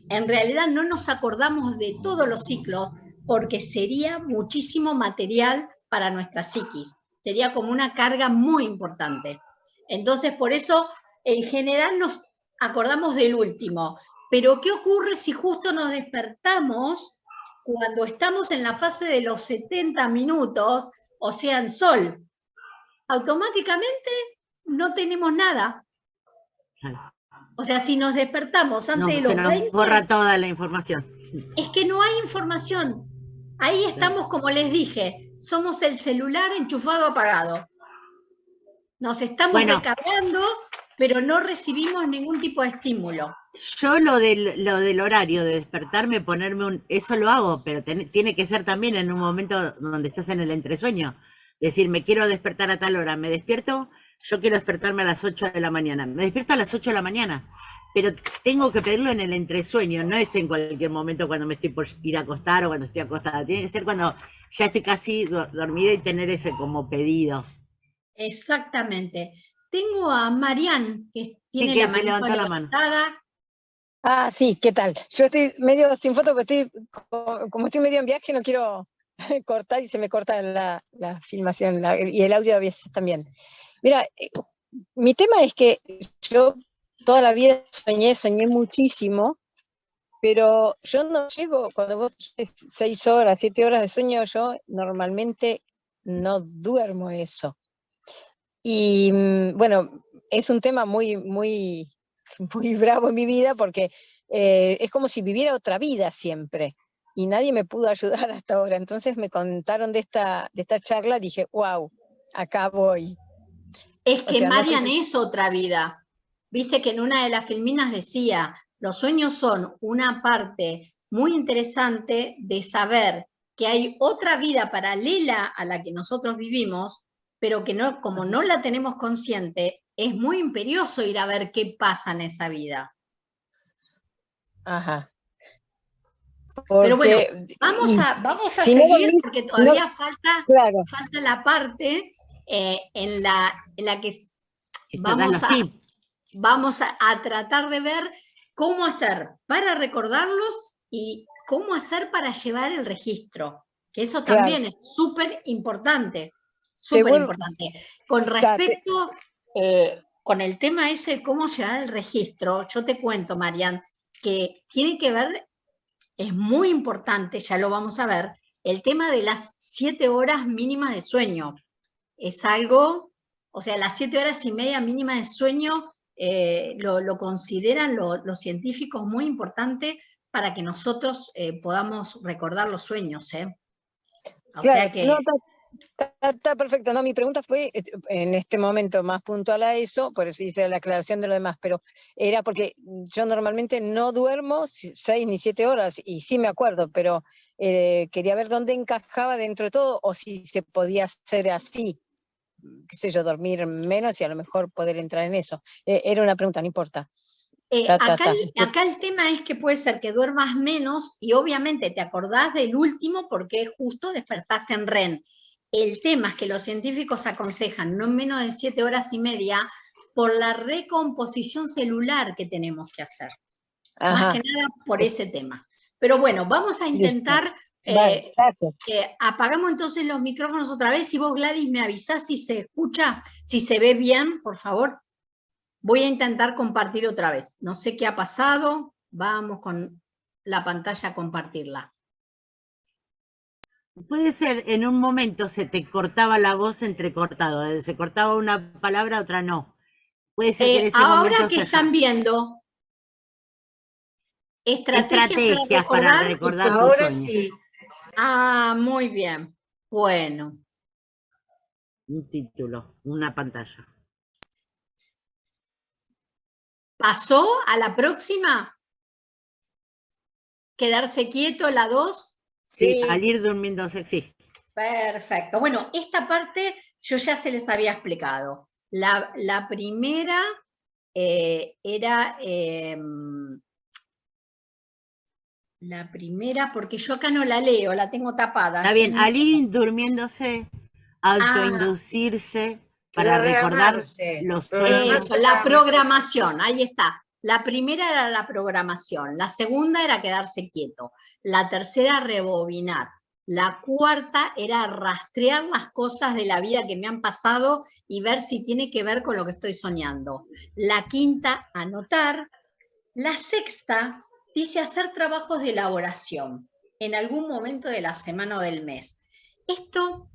En realidad no nos acordamos de todos los ciclos porque sería muchísimo material para nuestra psiquis. Sería como una carga muy importante. Entonces, por eso, en general nos acordamos del último. Pero, ¿qué ocurre si justo nos despertamos cuando estamos en la fase de los 70 minutos, o sea, en sol? Automáticamente no tenemos nada. O sea, si nos despertamos antes de los 20... nos borra toda la información. Es que no hay información. Ahí estamos, como les dije, somos el celular enchufado apagado. Nos estamos recargando, pero no recibimos ningún tipo de estímulo. Yo lo del horario de despertarme, ponerme eso lo hago, pero tiene que ser también en un momento donde estás en el entresueño. Decir, me quiero despertar a tal hora, me despierto, yo quiero despertarme a las 8 de la mañana. Me despierto a las 8 de la mañana, pero tengo que pedirlo en el entresueño, no es en cualquier momento cuando me estoy por ir a acostar o cuando estoy acostada. Tiene que ser cuando ya estoy casi dormida y tener ese como pedido. Exactamente. Tengo a Marian, que tiene la mano levantada. Ah, sí, ¿qué tal? Yo estoy medio sin foto, pero como estoy medio en viaje, no quiero cortar y se me corta la filmación y el audio a veces también. Mira, mi tema es que yo toda la vida soñé muchísimo, pero yo no llego, cuando vos 6 horas, 7 horas de sueño, yo normalmente no duermo eso. Y bueno, es un tema muy bravo en mi vida porque es como si viviera otra vida siempre y nadie me pudo ayudar hasta ahora. Entonces me contaron de esta charla, dije, wow, acá voy. Es que Marian es otra vida. Viste que en una de las filminas decía, los sueños son una parte muy interesante de saber que hay otra vida paralela a la que nosotros vivimos, pero que no, como no la tenemos consciente, es muy imperioso ir a ver qué pasa en esa vida. Ajá. Pero bueno, vamos a seguir porque todavía falta la parte en la que vamos a tratar de ver cómo hacer para recordarlos y cómo hacer para llevar el registro, que eso también es súper importante. Súper importante. Con respecto, con el tema ese de cómo llevar el registro, yo te cuento, Marian, que tiene que ver, es muy importante, ya lo vamos a ver, el tema de las 7 horas mínimas de sueño. Es algo, o sea, las 7 horas y media mínimas de sueño lo consideran los científicos muy importante para que nosotros podamos recordar los sueños. O sea que... No, está perfecto. No, mi pregunta fue en este momento más puntual a eso, por eso hice la aclaración de lo demás, pero era porque yo normalmente no duermo 6 ni 7 horas, y sí me acuerdo, pero quería ver dónde encajaba dentro de todo, o si se podía hacer así, qué sé yo, dormir menos y a lo mejor poder entrar en eso. Era una pregunta, no importa. Acá el tema es que puede ser que duermas menos y obviamente te acordás del último porque justo despertaste en REM. El tema es que los científicos aconsejan no menos de 7 horas y media por la recomposición celular que tenemos que hacer. Ajá. Más que nada por ese tema. Pero bueno, vamos a intentar, Vale, gracias. apagamos entonces los micrófonos otra vez y vos, Gladys, me avisás si se escucha, si se ve bien, por favor. Voy a intentar compartir otra vez. No sé qué ha pasado, vamos con la pantalla a compartirla. Puede ser, en un momento se te cortaba la voz entrecortado, se cortaba una palabra, otra no. Puede ser que en ese Ahora momento que se están viendo estrategias para recordar tu Ahora sueño. sí. Ah, muy bien. Bueno. Un título, una pantalla. ¿Pasó a la próxima? ¿Quedarse quieto, la 2? Sí, al ir durmiéndose, sí. Perfecto. Bueno, esta parte yo ya se les había explicado. La primera era... la primera, porque yo acá no la leo, la tengo tapada. Está bien, al ir durmiéndose, autoinducirse para recordar los sueños. Eso, la programación, ahí está. La primera era la programación, la segunda era quedarse quieto, la tercera rebobinar, la cuarta era rastrear las cosas de la vida que me han pasado y ver si tiene que ver con lo que estoy soñando. La quinta, anotar. La sexta dice hacer trabajos de elaboración en algún momento de la semana o del mes. Esto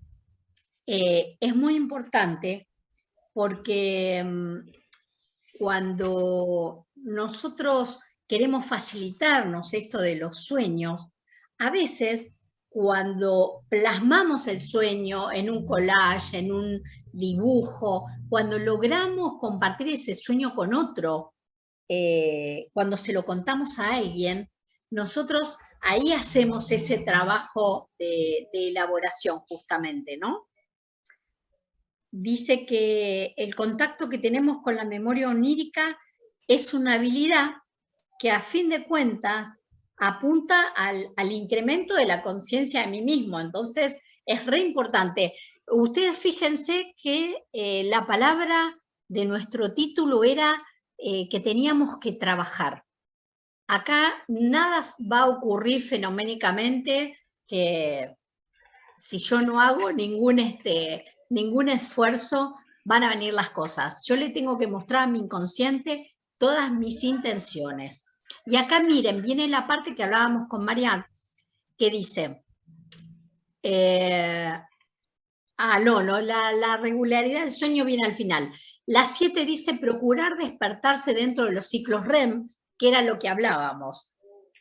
es muy importante porque cuando nosotros queremos facilitarnos esto de los sueños, a veces cuando plasmamos el sueño en un collage, en un dibujo, cuando logramos compartir ese sueño con otro, cuando se lo contamos a alguien, nosotros ahí hacemos ese trabajo de elaboración justamente, ¿no? Dice que el contacto que tenemos con la memoria onírica es una habilidad que a fin de cuentas apunta al incremento de la conciencia de mí mismo. Entonces es re importante. Ustedes fíjense que la palabra de nuestro título era que teníamos que trabajar. Acá nada va a ocurrir fenoménicamente que si yo no hago ningún esfuerzo, van a venir las cosas. Yo le tengo que mostrar a mi inconsciente todas mis intenciones. Y acá miren, viene la parte que hablábamos con Marianne, que dice, la regularidad del sueño viene al final. La 7 dice procurar despertarse dentro de los ciclos REM, que era lo que hablábamos.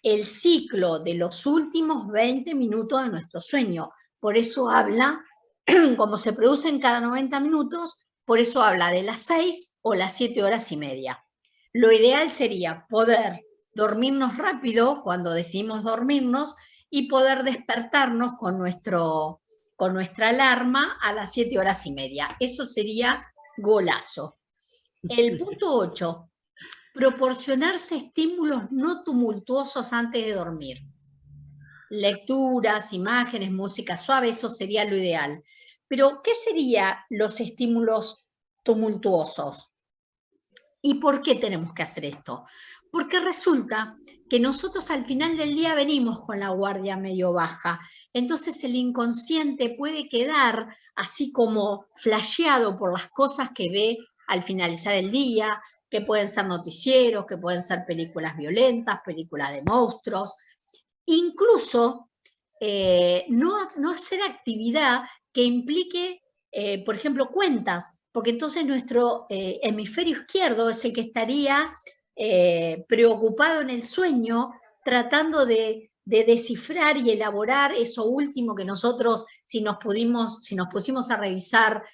El ciclo de los últimos 20 minutos de nuestro sueño. Por eso habla, como se producen cada 90 minutos, por eso habla de las 6 o las 7 horas y media. Lo ideal sería poder dormirnos rápido cuando decidimos dormirnos y poder despertarnos con nuestra alarma a las 7 horas y media. Eso sería golazo. El punto 8, proporcionarse estímulos no tumultuosos antes de dormir. Lecturas, imágenes, música suave, eso sería lo ideal. Pero, ¿qué serían los estímulos tumultuosos? ¿Y por qué tenemos que hacer esto? Porque resulta que nosotros al final del día venimos con la guardia medio baja, entonces el inconsciente puede quedar así como flasheado por las cosas que ve al finalizar el día, que pueden ser noticieros, que pueden ser películas violentas, películas de monstruos, incluso no hacer actividad que implique, por ejemplo, cuentas, porque entonces nuestro hemisferio izquierdo es el que estaría preocupado en el sueño, tratando de descifrar y elaborar eso último que nosotros, si nos pusimos a revisar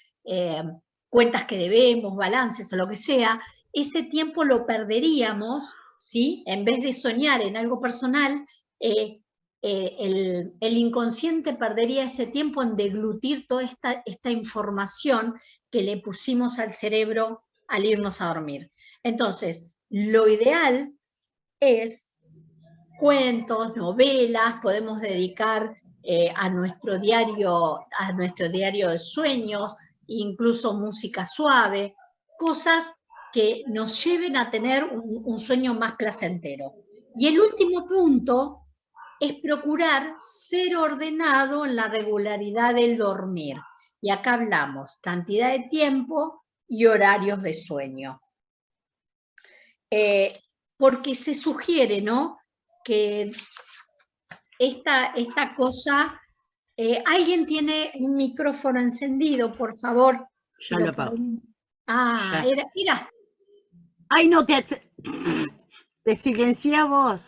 cuentas que debemos, balances o lo que sea, ese tiempo lo perderíamos, ¿sí? En vez de soñar en algo personal, el inconsciente perdería ese tiempo en deglutir toda esta información que le pusimos al cerebro al irnos a dormir. Entonces, lo ideal es cuentos, novelas, podemos dedicar a nuestro diario de sueños, incluso música suave, cosas que nos lleven a tener un sueño más placentero. Y el último punto es procurar ser ordenado en la regularidad del dormir. Y acá hablamos cantidad de tiempo y horarios de sueño. Porque se sugiere, ¿no?, que esta cosa... ¿alguien tiene un micrófono encendido, por favor? Ya lo apago. Ah, Ya. era... ¡Ay, no! Te silencié a vos.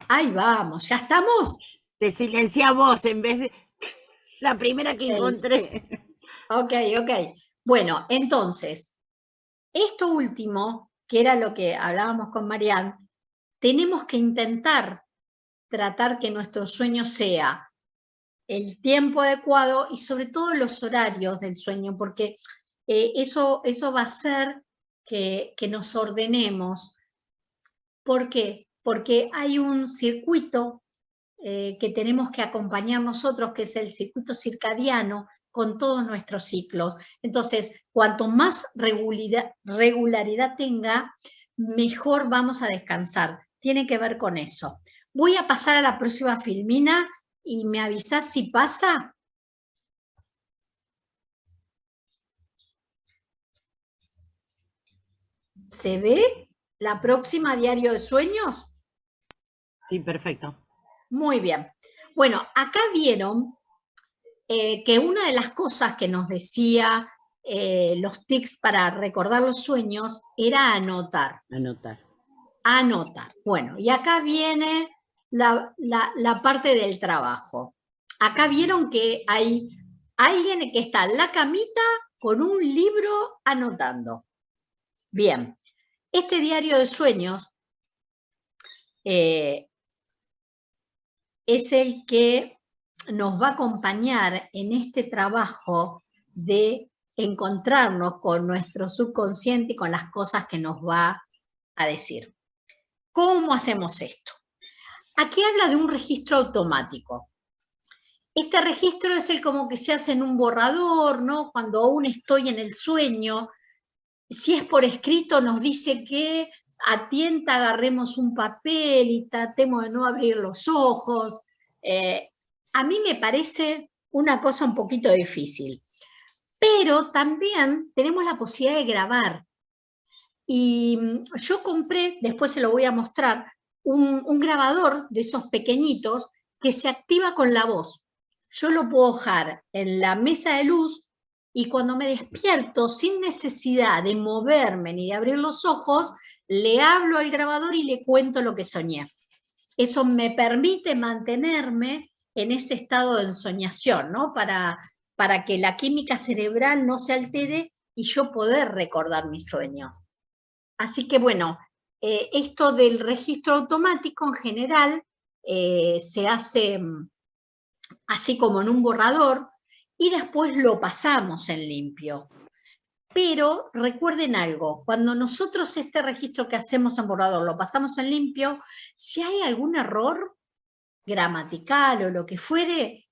Ahí vamos, ¿ya estamos? Te silencié a vos en vez de la primera que encontré. Ok. Bueno, entonces, esto último, que era lo que hablábamos con Marianne, tenemos que intentar tratar que nuestro sueño sea el tiempo adecuado y sobre todo los horarios del sueño, porque eso va a hacer que nos ordenemos. ¿Por qué? Porque hay un circuito que tenemos que acompañar nosotros, que es el circuito circadiano, con todos nuestros ciclos. Entonces, cuanto más regularidad tenga, mejor vamos a descansar. Tiene que ver con eso. Voy a pasar a la próxima filmina y me avisás si pasa. ¿Se ve la próxima diario de sueños? Sí, perfecto. Muy bien. Bueno, acá vieron que una de las cosas que nos decía los tics para recordar los sueños era anotar. Anotar. Bueno, y acá viene la parte del trabajo. Acá vieron que hay alguien que está en la camita con un libro anotando. Bien, este diario de sueños es el que nos va a acompañar en este trabajo de encontrarnos con nuestro subconsciente y con las cosas que nos va a decir. ¿Cómo hacemos esto? Aquí habla de un registro automático. Este registro es el como que se hace en un borrador, ¿no? Cuando aún estoy en el sueño. Si es por escrito, nos dice que a tienta agarremos un papel y tratemos de no abrir los ojos. A mí me parece una cosa un poquito difícil. Pero también tenemos la posibilidad de grabar. Y yo compré, después se lo voy a mostrar, un grabador de esos pequeñitos que se activa con la voz. Yo lo puedo dejar en la mesa de luz y cuando me despierto, sin necesidad de moverme ni de abrir los ojos, le hablo al grabador y le cuento lo que soñé. Eso me permite mantenerme en ese estado de ensoñación, ¿no? Para que la química cerebral no se altere y yo poder recordar mis sueños. Así que bueno, esto del registro automático en general se hace así como en un borrador y después lo pasamos en limpio. Pero recuerden algo, cuando nosotros este registro que hacemos en borrador lo pasamos en limpio, si hay algún error gramatical o lo que fuere,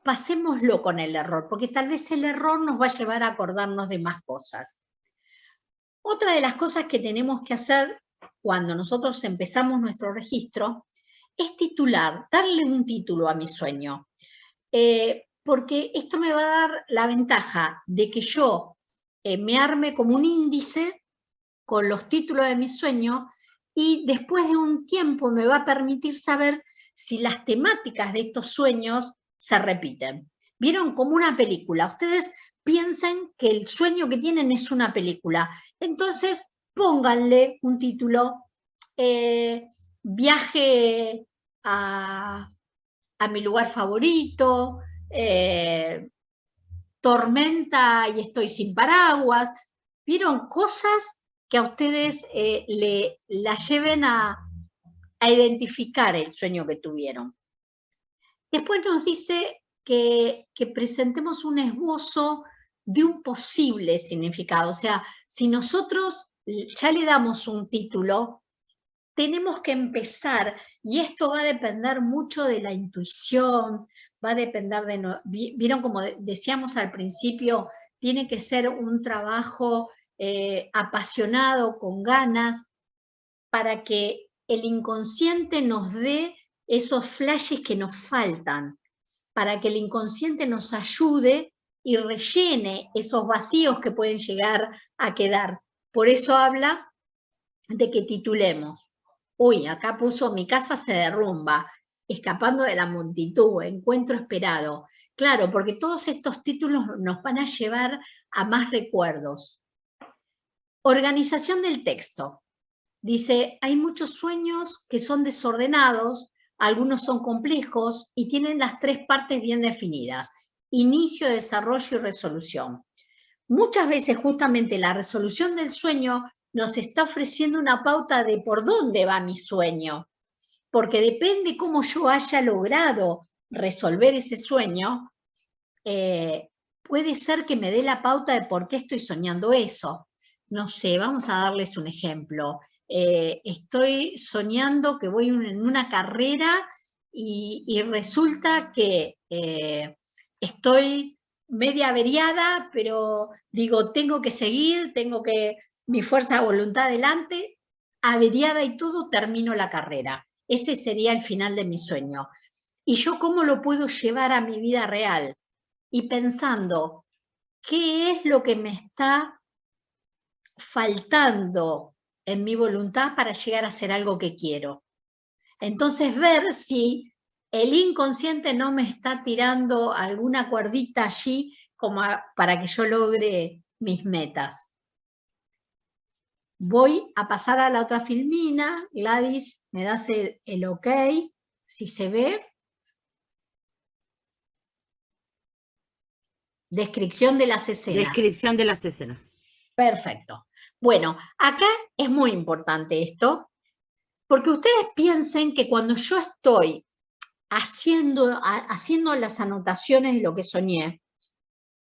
pasémoslo con el error, porque tal vez el error nos va a llevar a acordarnos de más cosas. Otra de las cosas que tenemos que hacer cuando nosotros empezamos nuestro registro es titular, darle un título a mi sueño. Porque esto me va a dar la ventaja de que yo me arme como un índice con los títulos de mi sueño y después de un tiempo me va a permitir saber si las temáticas de estos sueños se repiten. ¿Vieron? Como una película. Ustedes piensen que el sueño que tienen es una película. Entonces, pónganle un título, viaje a mi lugar favorito, tormenta y estoy sin paraguas. ¿Vieron? Cosas que a ustedes la lleven a identificar el sueño que tuvieron. Después nos dice que presentemos un esbozo de un posible significado. O sea, si nosotros ya le damos un título, tenemos que empezar, y esto va a depender mucho de la intuición, va a depender de, vieron como decíamos al principio, tiene que ser un trabajo apasionado, con ganas, para que el inconsciente nos dé esos flashes que nos faltan, para que el inconsciente nos ayude y rellene esos vacíos que pueden llegar a quedar. Por eso habla de que titulemos. Uy, acá puso mi casa se derrumba, escapando de la multitud, encuentro esperado. Claro, porque todos estos títulos nos van a llevar a más recuerdos. Organización del texto. Dice, hay muchos sueños que son desordenados, algunos son complejos y tienen las 3 partes bien definidas. Inicio, desarrollo y resolución. Muchas veces justamente la resolución del sueño nos está ofreciendo una pauta de por dónde va mi sueño, porque depende cómo yo haya logrado resolver ese sueño, puede ser que me dé la pauta de por qué estoy soñando eso. No sé, vamos a darles un ejemplo. Estoy soñando que voy en una carrera y resulta que estoy media averiada, pero digo, tengo que seguir, tengo que mi fuerza de voluntad adelante, averiada y todo, termino la carrera. Ese sería el final de mi sueño. ¿Y yo cómo lo puedo llevar a mi vida real? Y pensando, ¿qué es lo que me está faltando en mi voluntad para llegar a hacer algo que quiero? Entonces ver si el inconsciente no me está tirando alguna cuerdita allí como para que yo logre mis metas. Voy a pasar a la otra filmina. Gladys, ¿me das el ok? Si se ve. Descripción de las escenas. Descripción de las escenas. Perfecto. Bueno, acá es muy importante esto, porque ustedes piensen que cuando yo estoy haciendo las anotaciones de lo que soñé,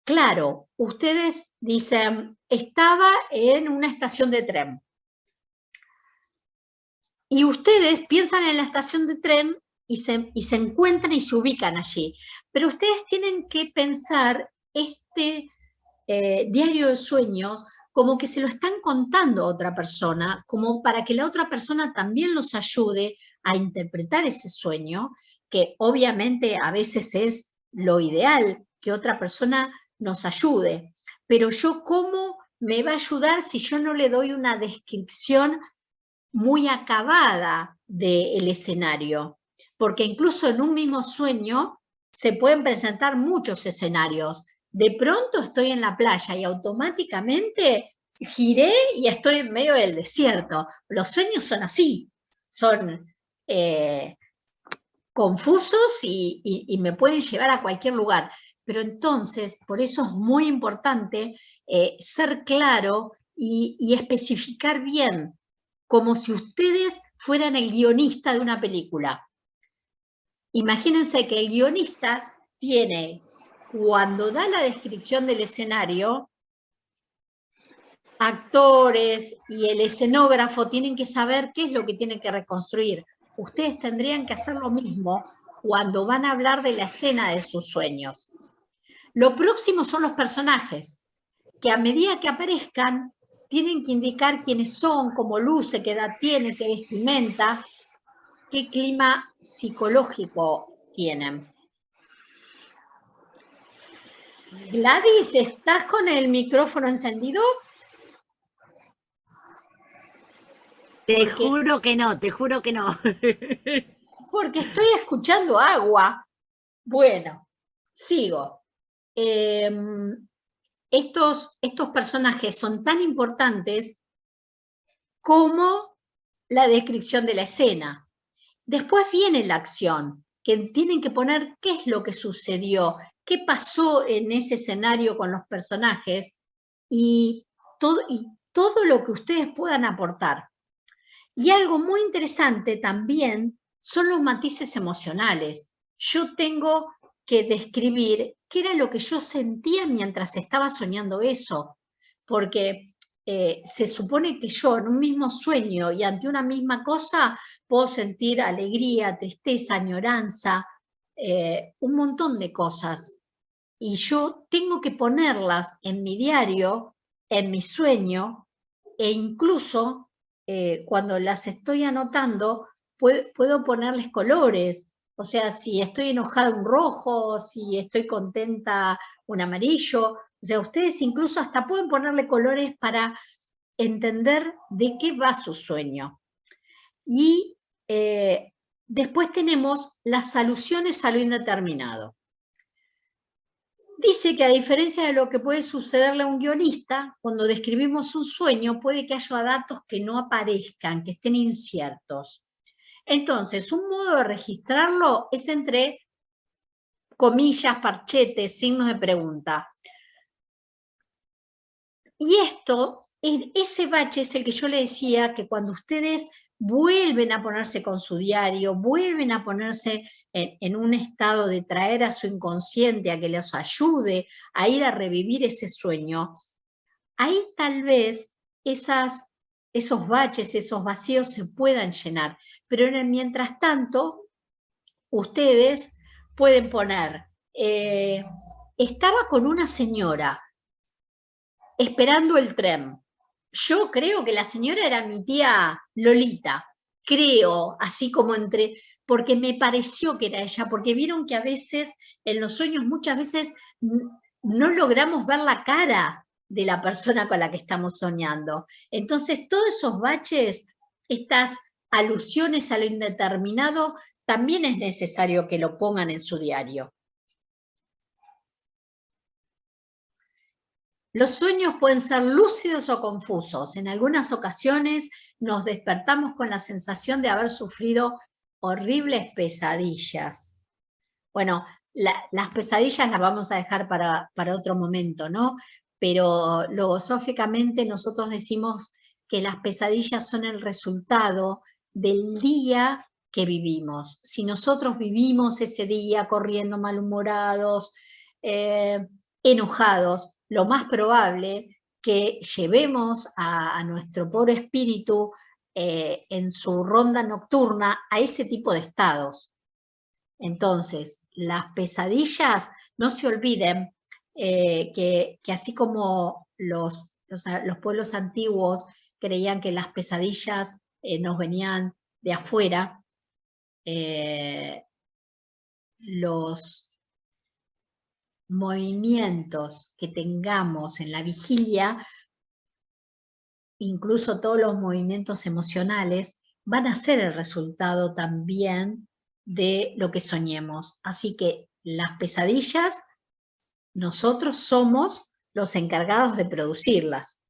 claro, ustedes dicen, estaba en una estación de tren. Y ustedes piensan en la estación de tren y se encuentran y se ubican allí. Pero ustedes tienen que pensar este diario de sueños como que se lo están contando a otra persona, como para que la otra persona también los ayude a interpretar ese sueño, que obviamente a veces es lo ideal, que otra persona nos ayude. Pero yo, ¿cómo me va a ayudar si yo no le doy una descripción muy acabada del escenario? Porque incluso en un mismo sueño se pueden presentar muchos escenarios. De pronto estoy en la playa y automáticamente giré y estoy en medio del desierto. Los sueños son así, son confusos y me pueden llevar a cualquier lugar. Pero entonces, por eso es muy importante ser claro y especificar bien, como si ustedes fueran el guionista de una película. Imagínense que el guionista tiene, cuando da la descripción del escenario, actores y el escenógrafo tienen que saber qué es lo que tienen que reconstruir. Ustedes tendrían que hacer lo mismo cuando van a hablar de la escena de sus sueños. Lo próximo son los personajes, que a medida que aparezcan, tienen que indicar quiénes son, cómo luce, qué edad tiene, qué vestimenta, qué clima psicológico tienen. Gladys, ¿estás con el micrófono encendido? Te juro que no, te juro que no. Porque estoy escuchando agua. Bueno, sigo. Estos personajes son tan importantes como la descripción de la escena. Después viene la acción, que tienen que poner qué es lo que sucedió, qué pasó en ese escenario con los personajes y todo lo que ustedes puedan aportar. Y algo muy interesante también son los matices emocionales. Yo tengo que describir qué era lo que yo sentía mientras estaba soñando eso, porque se supone que yo en un mismo sueño y ante una misma cosa puedo sentir alegría, tristeza, añoranza, un montón de cosas. Y yo tengo que ponerlas en mi diario, en mi sueño, e incluso cuando las estoy anotando, puedo ponerles colores. O sea, si estoy enojada, un rojo, si estoy contenta, un amarillo. O sea, ustedes incluso hasta pueden ponerle colores para entender de qué va su sueño. Y después tenemos las alusiones a lo indeterminado. Dice que a diferencia de lo que puede sucederle a un guionista, cuando describimos un sueño puede que haya datos que no aparezcan, que estén inciertos. Entonces, un modo de registrarlo es entre comillas, parchetes, signos de pregunta. Y esto, ese bache es el que yo le decía que cuando ustedes vuelven a ponerse con su diario, vuelven a ponerse en un estado de traer a su inconsciente a que les ayude a ir a revivir ese sueño, ahí tal vez esos baches, esos vacíos se puedan llenar. Pero mientras tanto, ustedes pueden poner, estaba con una señora esperando el tren. Yo creo que la señora era mi tía Lolita, creo, así como porque me pareció que era ella, porque vieron que a veces, en los sueños muchas veces no logramos ver la cara de la persona con la que estamos soñando. Entonces, todos esos baches, estas alusiones a lo indeterminado, también es necesario que lo pongan en su diario. Los sueños pueden ser lúcidos o confusos. En algunas ocasiones nos despertamos con la sensación de haber sufrido horribles pesadillas. Bueno, las pesadillas las vamos a dejar para otro momento, ¿no? Pero logosóficamente nosotros decimos que las pesadillas son el resultado del día que vivimos. Si nosotros vivimos ese día corriendo malhumorados, enojados, lo más probable que llevemos a nuestro pobre espíritu en su ronda nocturna a ese tipo de estados. Entonces, las pesadillas, no se olviden que así como los pueblos antiguos creían que las pesadillas nos venían de afuera, los movimientos que tengamos en la vigilia, incluso todos los movimientos emocionales, van a ser el resultado también de lo que soñemos. Así que las pesadillas, nosotros somos los encargados de producirlas.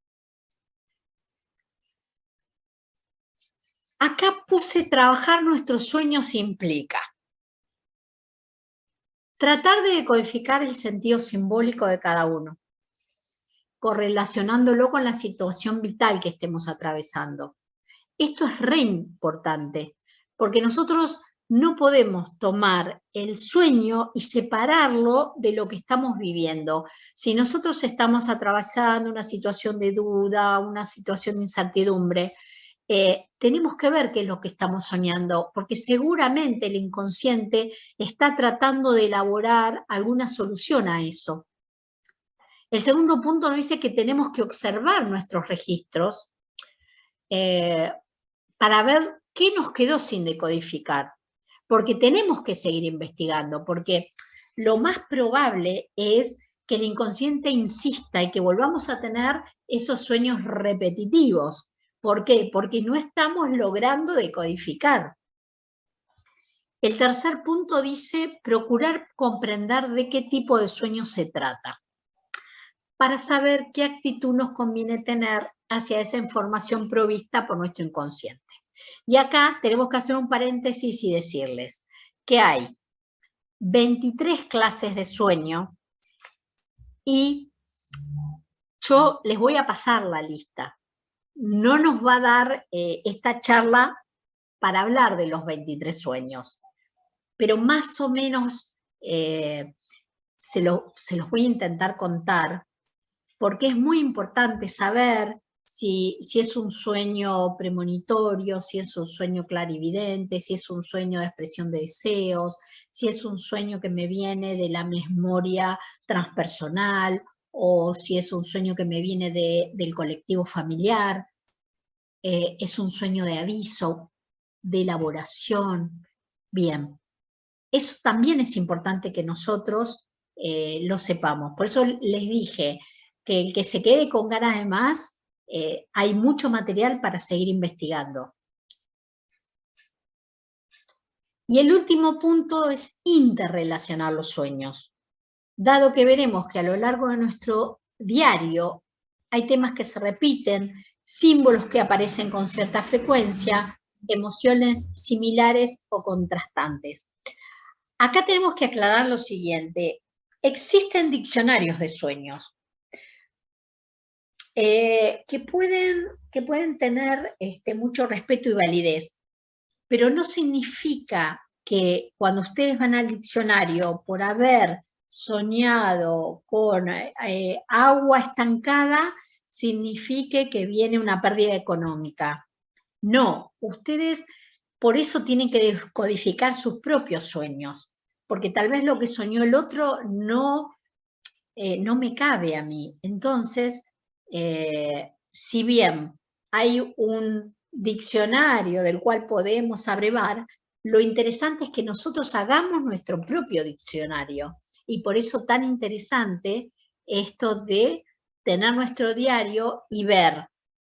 Acá puse trabajar nuestros sueños implica tratar de decodificar el sentido simbólico de cada uno, correlacionándolo con la situación vital que estemos atravesando. Esto es re importante, porque nosotros no podemos tomar el sueño y separarlo de lo que estamos viviendo. Si nosotros estamos atravesando una situación de duda, una situación de incertidumbre, tenemos que ver qué es lo que estamos soñando, porque seguramente el inconsciente está tratando de elaborar alguna solución a eso. El segundo punto nos dice que tenemos que observar nuestros registros para ver qué nos quedó sin decodificar, porque tenemos que seguir investigando, porque lo más probable es que el inconsciente insista y que volvamos a tener esos sueños repetitivos. ¿Por qué? Porque no estamos logrando decodificar. El tercer punto dice procurar comprender de qué tipo de sueño se trata, para saber qué actitud nos conviene tener hacia esa información provista por nuestro inconsciente. Y acá tenemos que hacer un paréntesis y decirles que hay 23 clases de sueño y yo les voy a pasar la lista. No nos va a dar esta charla para hablar de los 23 sueños, pero más o menos se los voy a intentar contar, porque es muy importante saber si es un sueño premonitorio, si es un sueño clarividente, si es un sueño de expresión de deseos, si es un sueño que me viene de la memoria transpersonal, o si es un sueño que me viene del colectivo familiar, es un sueño de aviso, de elaboración. Bien, eso también es importante que nosotros lo sepamos. Por eso les dije que el que se quede con ganas de más, hay mucho material para seguir investigando. Y el último punto es interrelacionar los sueños. Dado que veremos que a lo largo de nuestro diario hay temas que se repiten, símbolos que aparecen con cierta frecuencia, emociones similares o contrastantes. Acá tenemos que aclarar lo siguiente. Existen diccionarios de sueños que pueden tener mucho respeto y validez, pero no significa que cuando ustedes van al diccionario por haber soñado con agua estancada, signifique que viene una pérdida económica. No, ustedes por eso tienen que descodificar sus propios sueños, porque tal vez lo que soñó el otro no me cabe a mí. Entonces, si bien hay un diccionario del cual podemos abrevar, lo interesante es que nosotros hagamos nuestro propio diccionario. Y por eso tan interesante esto de tener nuestro diario y ver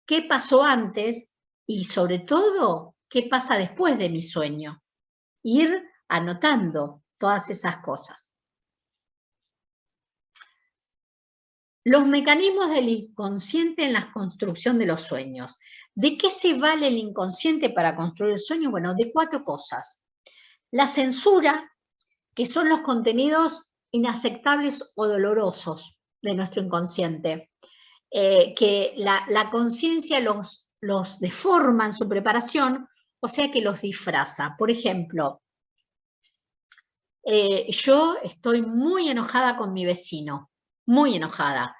qué pasó antes y sobre todo qué pasa después de mi sueño. Ir anotando todas esas cosas. Los mecanismos del inconsciente en la construcción de los sueños. ¿De qué se vale el inconsciente para construir el sueño? Bueno, de 4 cosas. La censura, que son los contenidos inaceptables o dolorosos de nuestro inconsciente, que la conciencia los deforma en su preparación, o sea que los disfraza. Por ejemplo, yo estoy muy enojada con mi vecino, muy enojada,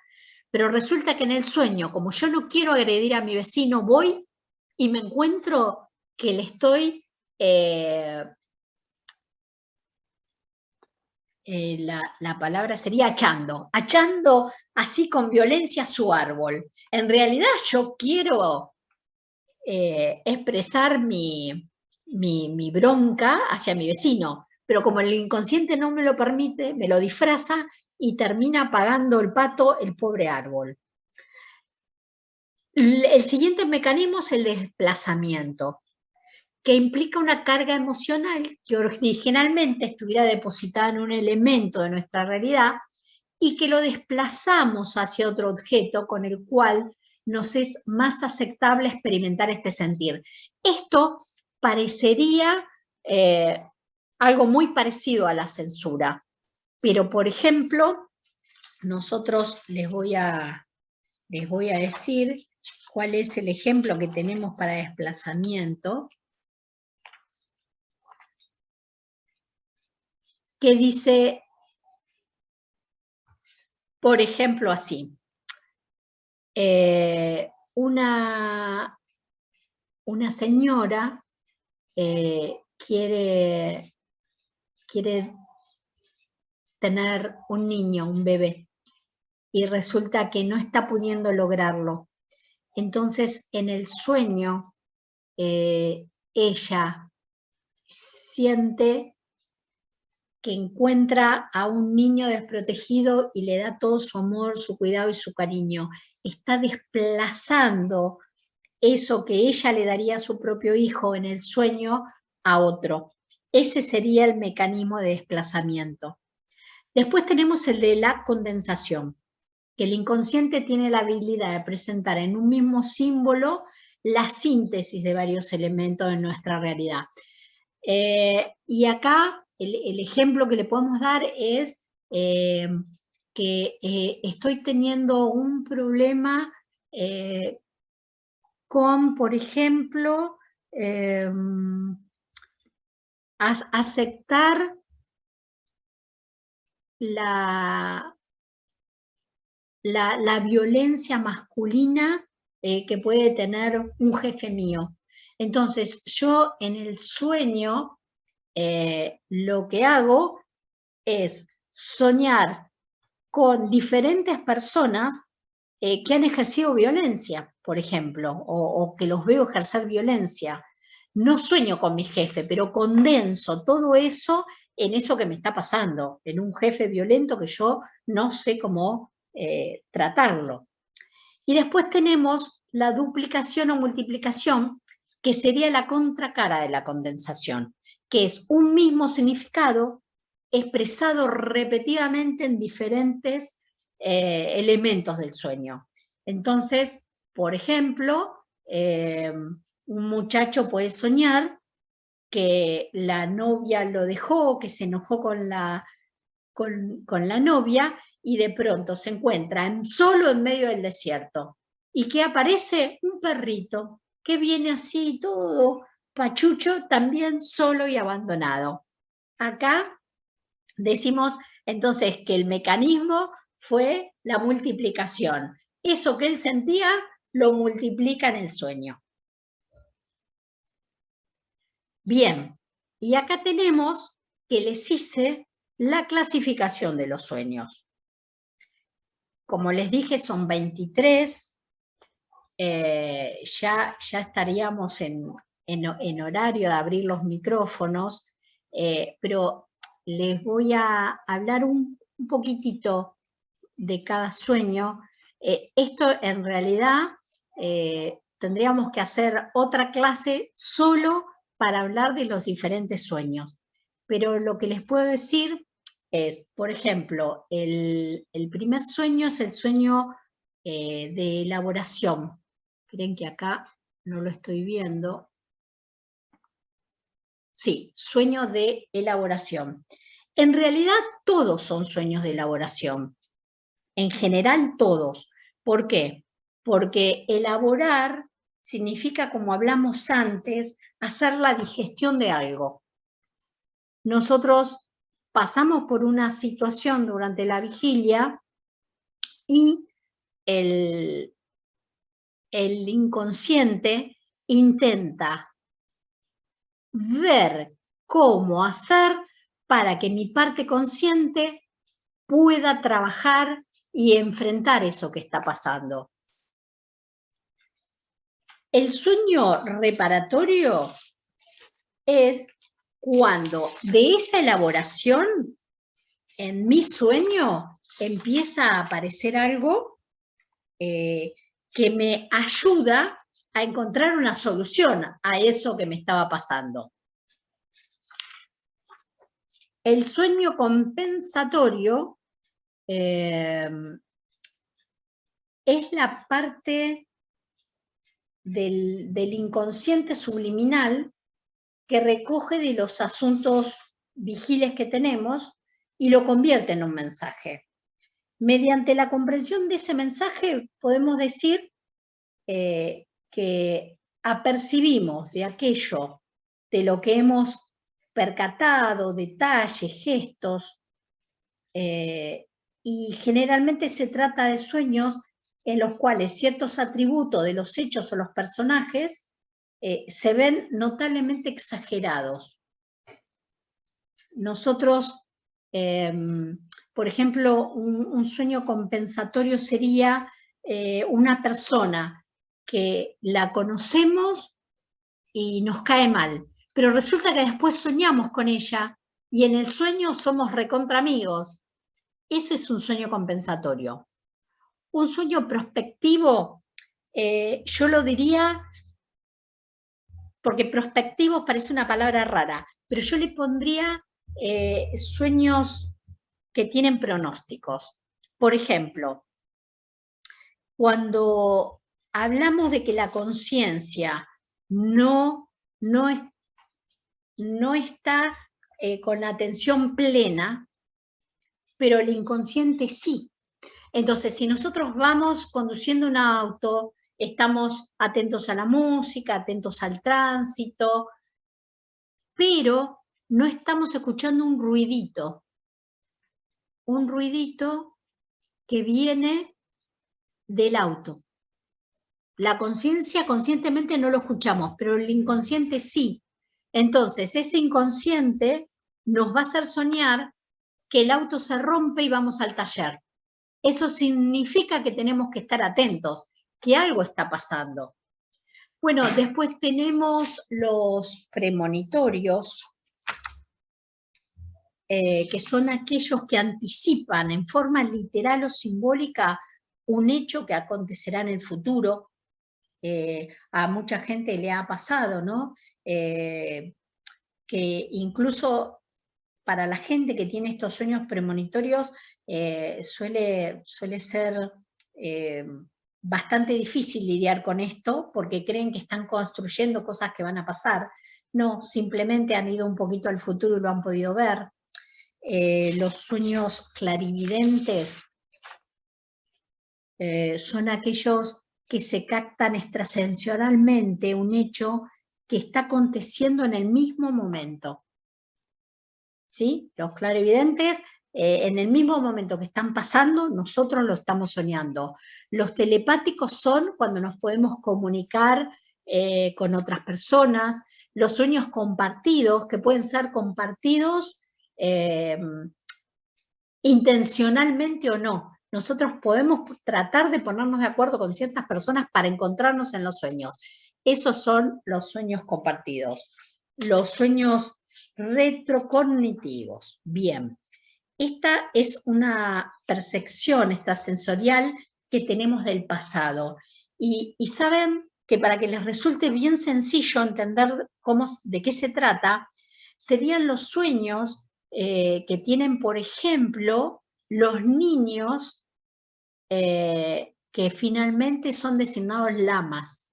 pero resulta que en el sueño, como yo no quiero agredir a mi vecino, voy y me encuentro que le estoy, la palabra sería achando así con violencia su árbol. En realidad yo quiero expresar mi bronca hacia mi vecino, pero como el inconsciente no me lo permite, me lo disfraza y termina pagando el pato el pobre árbol. El siguiente mecanismo es el desplazamiento, que implica una carga emocional que originalmente estuviera depositada en un elemento de nuestra realidad y que lo desplazamos hacia otro objeto con el cual nos es más aceptable experimentar este sentir. Esto parecería algo muy parecido a la censura, pero por ejemplo, nosotros les voy a decir cuál es el ejemplo que tenemos para desplazamiento, que dice, por ejemplo, así, una señora quiere tener un niño, un bebé, y resulta que no está pudiendo lograrlo. Entonces, en el sueño, ella siente que encuentra a un niño desprotegido y le da todo su amor, su cuidado y su cariño. Está desplazando eso que ella le daría a su propio hijo en el sueño a otro. Ese sería el mecanismo de desplazamiento. Después tenemos el de la condensación, que el inconsciente tiene la habilidad de presentar en un mismo símbolo la síntesis de varios elementos de nuestra realidad. Y acá el ejemplo que le podemos dar es que estoy teniendo un problema con, por ejemplo, aceptar la violencia masculina que puede tener un jefe mío. Entonces, yo en el sueño lo que hago es soñar con diferentes personas que han ejercido violencia, por ejemplo, o que los veo ejercer violencia. No sueño con mi jefe, pero condenso todo eso en eso que me está pasando, en un jefe violento que yo no sé cómo tratarlo. Y después tenemos la duplicación o multiplicación, que sería la contracara de la condensación, que es un mismo significado expresado repetidamente en diferentes elementos del sueño. Entonces, por ejemplo, un muchacho puede soñar que la novia lo dejó, que se enojó con la novia, y de pronto se encuentra solo en medio del desierto. ¿Y qué aparece? Un perrito que viene así todo pachucho, también solo y abandonado. Acá decimos entonces que el mecanismo fue la multiplicación. Eso que él sentía lo multiplica en el sueño. Bien, y acá tenemos que les hice la clasificación de los sueños. Como les dije, son 23. Ya estaríamos en horario de abrir los micrófonos, pero les voy a hablar un poquitito de cada sueño. Esto en realidad tendríamos que hacer otra clase solo para hablar de los diferentes sueños. Pero lo que les puedo decir es, por ejemplo, el primer sueño es el sueño de elaboración. Creen que acá no lo estoy viendo. Sí, sueño de elaboración. En realidad todos son sueños de elaboración. En general todos. ¿Por qué? Porque elaborar significa, como hablamos antes, hacer la digestión de algo. Nosotros pasamos por una situación durante la vigilia y el inconsciente intenta ver cómo hacer para que mi parte consciente pueda trabajar y enfrentar eso que está pasando. El sueño reparatorio es cuando de esa elaboración, en mi sueño, empieza a aparecer algo que me ayuda a encontrar una solución a eso que me estaba pasando. El sueño compensatorio es la parte del inconsciente subliminal que recoge de los asuntos vigiles que tenemos y lo convierte en un mensaje. Mediante la comprensión de ese mensaje podemos decir que apercibimos de aquello de lo que hemos percatado, detalles, gestos, y generalmente se trata de sueños en los cuales ciertos atributos de los hechos o los personajes se ven notablemente exagerados. Nosotros, por ejemplo, un sueño compensatorio sería una persona que la conocemos y nos cae mal, pero resulta que después soñamos con ella y en el sueño somos recontra amigos. Ese es un sueño compensatorio. Un sueño prospectivo, yo lo diría, porque prospectivo parece una palabra rara, pero yo le pondría sueños que tienen pronósticos. Por ejemplo, cuando hablamos de que la conciencia no está con la atención plena, pero el inconsciente sí. Entonces, si nosotros vamos conduciendo un auto, estamos atentos a la música, atentos al tránsito, pero no estamos escuchando un ruidito que viene del auto. La conciencia conscientemente no lo escuchamos, pero el inconsciente sí. Entonces, ese inconsciente nos va a hacer soñar que el auto se rompe y vamos al taller. Eso significa que tenemos que estar atentos, que algo está pasando. Bueno, después tenemos los premonitorios, que son aquellos que anticipan en forma literal o simbólica un hecho que acontecerá en el futuro. A mucha gente le ha pasado, ¿no? Que incluso para la gente que tiene estos sueños premonitorios suele ser bastante difícil lidiar con esto porque creen que están construyendo cosas que van a pasar. No, simplemente han ido un poquito al futuro y lo han podido ver. Los sueños clarividentes son aquellos que se captan extrasensorialmente un hecho que está aconteciendo en el mismo momento. ¿Sí? Los clarividentes, en el mismo momento que están pasando, nosotros lo estamos soñando. Los telepáticos son cuando nos podemos comunicar con otras personas. Los sueños compartidos, que pueden ser compartidos intencionalmente o no. Nosotros podemos tratar de ponernos de acuerdo con ciertas personas para encontrarnos en los sueños. Esos son los sueños compartidos. Los sueños retrocognitivos. Bien, esta es una percepción extrasensorial que tenemos del pasado. Y saben que para que les resulte bien sencillo entender de qué se trata, serían los sueños que tienen, por ejemplo, los niños que finalmente son designados lamas.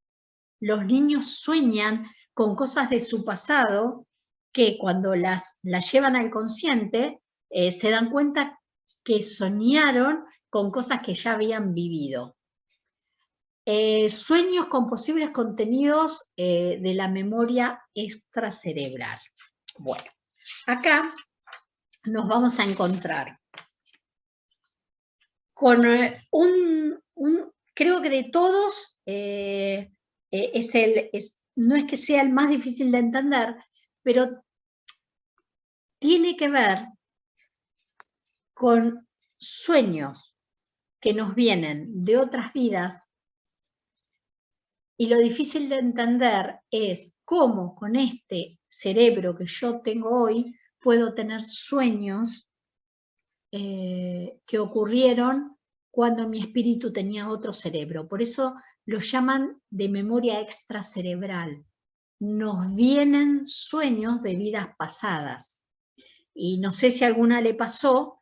Los niños sueñan con cosas de su pasado que cuando las llevan al consciente se dan cuenta que soñaron con cosas que ya habían vivido. Sueños con posibles contenidos de la memoria extracerebral. Bueno, acá nos vamos a encontrar con creo que de todos no es que sea el más difícil de entender, pero tiene que ver con sueños que nos vienen de otras vidas, y lo difícil de entender es cómo con este cerebro que yo tengo hoy puedo tener sueños que ocurrieron cuando mi espíritu tenía otro cerebro. Por eso lo llaman de memoria extracerebral. Nos vienen sueños de vidas pasadas. Y no sé si a alguna le pasó,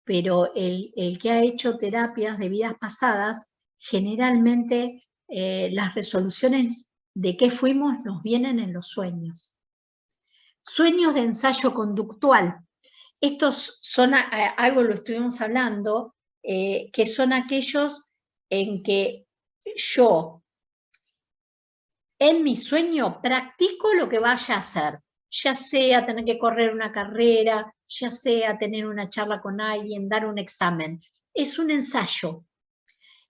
pero el que ha hecho terapias de vidas pasadas, generalmente las resoluciones de qué fuimos nos vienen en los sueños. Sueños de ensayo conductual. Estos son, algo lo estuvimos hablando, que son aquellos en que yo, en mi sueño, practico lo que vaya a hacer, ya sea tener que correr una carrera, ya sea tener una charla con alguien, dar un examen. Es un ensayo.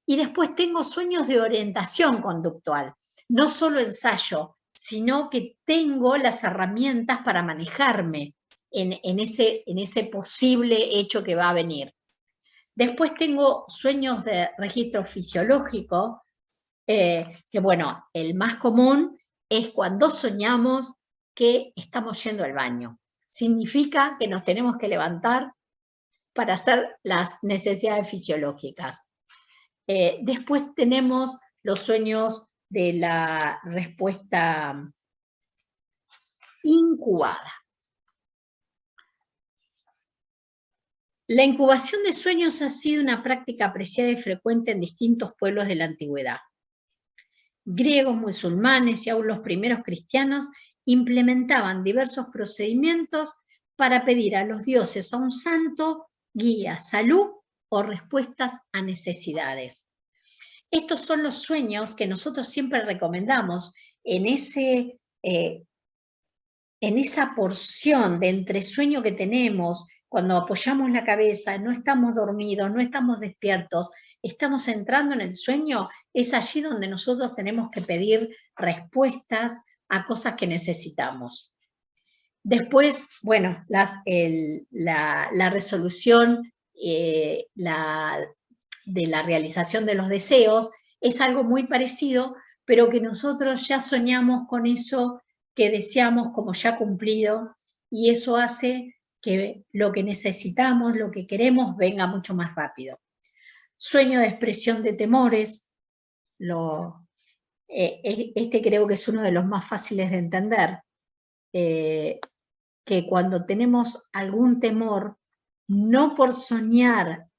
Y después tengo sueños de orientación conductual, no solo ensayo, sino que tengo las herramientas para manejarme en ese posible hecho que va a venir. Después tengo sueños de registro fisiológico, que bueno, el más común es cuando soñamos que estamos yendo al baño. Significa que nos tenemos que levantar para hacer las necesidades fisiológicas. Después tenemos los sueños de la respuesta incubada. La incubación de sueños ha sido una práctica apreciada y frecuente en distintos pueblos de la antigüedad. Griegos, musulmanes y aún los primeros cristianos implementaban diversos procedimientos para pedir a los dioses, a un santo, guía, salud o respuestas a necesidades. Estos son los sueños que nosotros siempre recomendamos en esa porción de entresueño que tenemos cuando apoyamos la cabeza, no estamos dormidos, no estamos despiertos, estamos entrando en el sueño, es allí donde nosotros tenemos que pedir respuestas a cosas que necesitamos. Después, bueno, la resolución de la realización de los deseos es algo muy parecido, pero que nosotros ya soñamos con eso que deseamos como ya cumplido, y eso hace que lo que necesitamos, lo que queremos, venga mucho más rápido. Sueño de expresión de temores, este creo que es uno de los más fáciles de entender, que cuando tenemos algún temor, no por soñar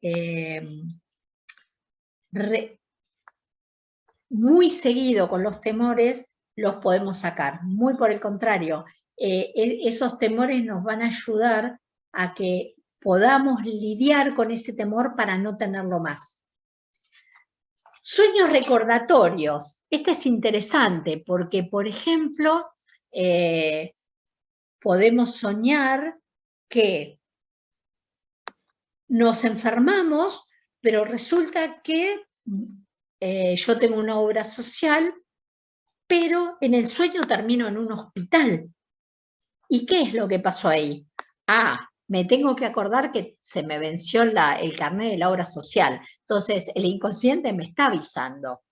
muy seguido con los temores, los podemos sacar. Muy por el contrario, esos temores nos van a ayudar a que podamos lidiar con ese temor para no tenerlo más. Sueños recordatorios. Este es interesante porque, por ejemplo, podemos soñar que nos enfermamos, pero resulta que yo tengo una obra social, pero en el sueño termino en un hospital. ¿Y qué es lo que pasó ahí? Ah, me tengo que acordar que se me venció el carnet de la obra social. Entonces, el inconsciente me está avisando.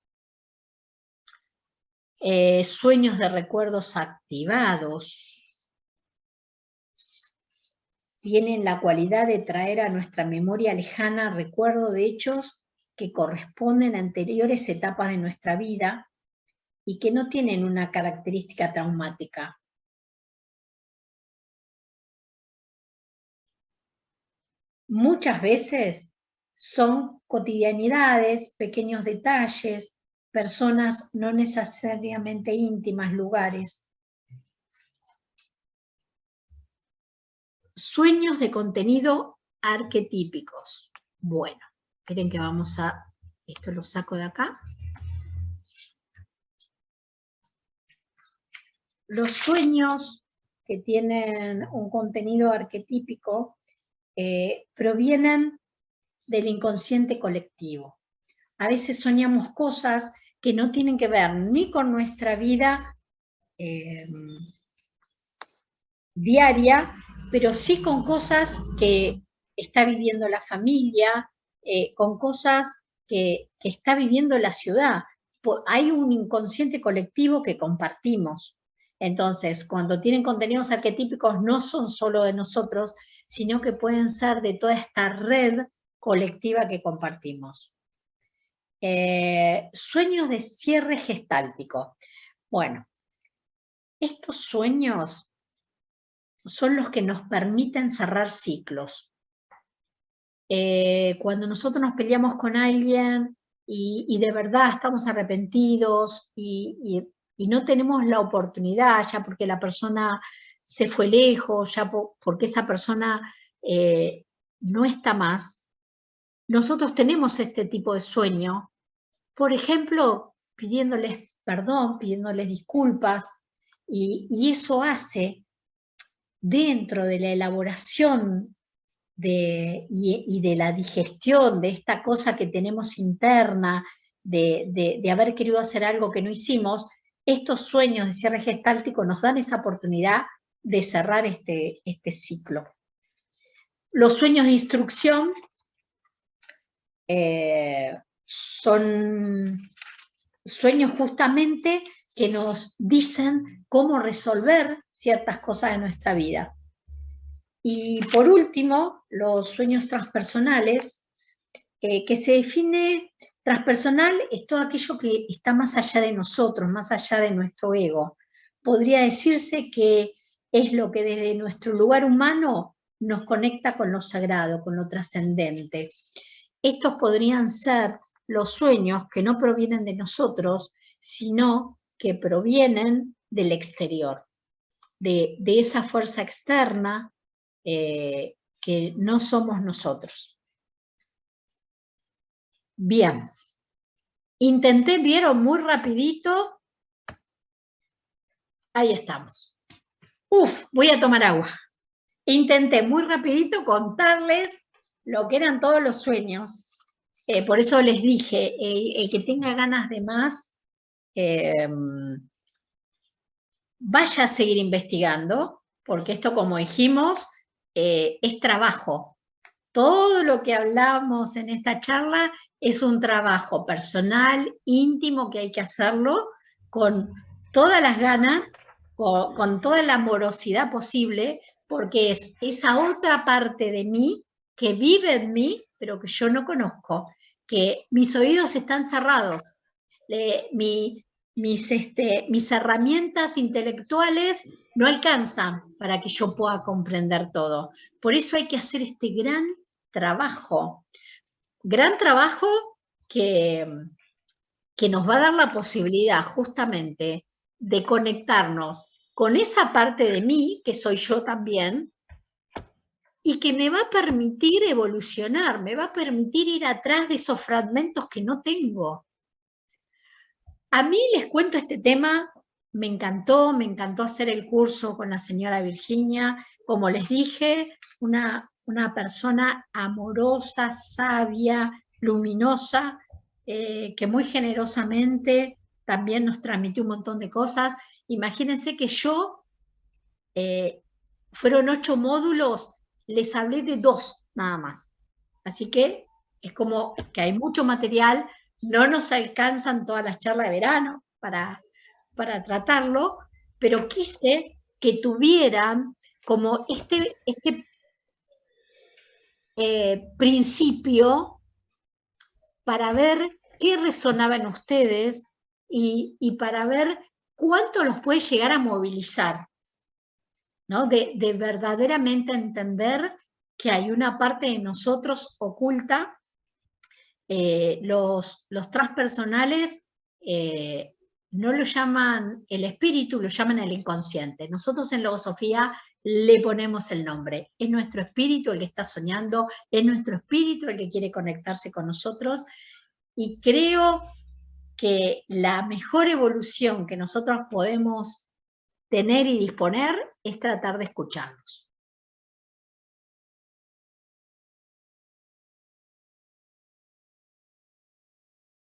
Sueños de recuerdos activados. Tienen la cualidad de traer a nuestra memoria lejana recuerdo de hechos que corresponden a anteriores etapas de nuestra vida y que no tienen una característica traumática. Muchas veces son cotidianidades, pequeños detalles, personas no necesariamente íntimas, lugares. Sueños de contenido arquetípicos. Bueno, esperen que vamos a... Esto lo saco de acá. Los sueños que tienen un contenido arquetípico provienen del inconsciente colectivo. A veces soñamos cosas que no tienen que ver ni con nuestra vida diaria, pero sí con cosas que está viviendo la familia, con cosas que está viviendo la ciudad. Hay un inconsciente colectivo que compartimos. Entonces, cuando tienen contenidos arquetípicos, no son solo de nosotros, sino que pueden ser de toda esta red colectiva que compartimos. Sueños de cierre gestáltico. Bueno, estos sueños son los que nos permiten cerrar ciclos. Cuando nosotros nos peleamos con alguien y de verdad estamos arrepentidos y no tenemos la oportunidad, ya porque la persona se fue lejos, ya porque esa persona no está más, nosotros tenemos este tipo de sueño, por ejemplo, pidiéndoles perdón, pidiéndoles disculpas, y eso hace, dentro de la elaboración y de la digestión de esta cosa que tenemos interna, de haber querido hacer algo que no hicimos, estos sueños de cierre gestáltico nos dan esa oportunidad de cerrar este ciclo. Los sueños de instrucción son sueños justamente que nos dicen cómo resolver ciertas cosas de nuestra vida. Y por último, los sueños transpersonales, que se define, transpersonal es todo aquello que está más allá de nosotros, más allá de nuestro ego. Podría decirse que es lo que desde nuestro lugar humano nos conecta con lo sagrado, con lo trascendente. Estos podrían ser los sueños que no provienen de nosotros, sino que provienen del exterior, de esa fuerza externa que no somos nosotros. Bien, intenté, vieron muy rapidito, ahí estamos. Voy a tomar agua. intenté muy rapidito contarles lo que eran todos los sueños. Por eso les dije, el que tenga ganas de más, vaya a seguir investigando, porque esto, como dijimos, es trabajo. Todo lo que hablamos en esta charla es un trabajo personal, íntimo, que hay que hacerlo con todas las ganas, con toda la amorosidad posible, porque es esa otra parte de mí que vive en mí, pero que yo no conozco, que mis oídos están cerrados. Mis herramientas intelectuales no alcanzan para que yo pueda comprender todo. Por eso hay que hacer este gran trabajo que nos va a dar la posibilidad justamente de conectarnos con esa parte de mí, que soy yo también, y que me va a permitir evolucionar, me va a permitir ir atrás de esos fragmentos que no tengo. A mí, les cuento este tema, me encantó hacer el curso con la señora Virginia. Como les dije, una persona amorosa, sabia, luminosa, que muy generosamente también nos transmitió un montón de cosas. Imagínense que yo, fueron 8 módulos, les hablé de 2 nada más. Así que es como que hay mucho material, no nos alcanzan todas las charlas de verano para tratarlo, pero quise que tuvieran como este principio para ver qué resonaba en ustedes y para ver cuánto los puede llegar a movilizar, ¿no? De verdaderamente entender que hay una parte de nosotros oculta. Los transpersonales no lo llaman el espíritu, lo llaman el inconsciente. Nosotros en Logosofía le ponemos el nombre. Es nuestro espíritu el que está soñando, es nuestro espíritu el que quiere conectarse con nosotros, y creo que la mejor evolución que nosotros podemos tener y disponer es tratar de escucharlos.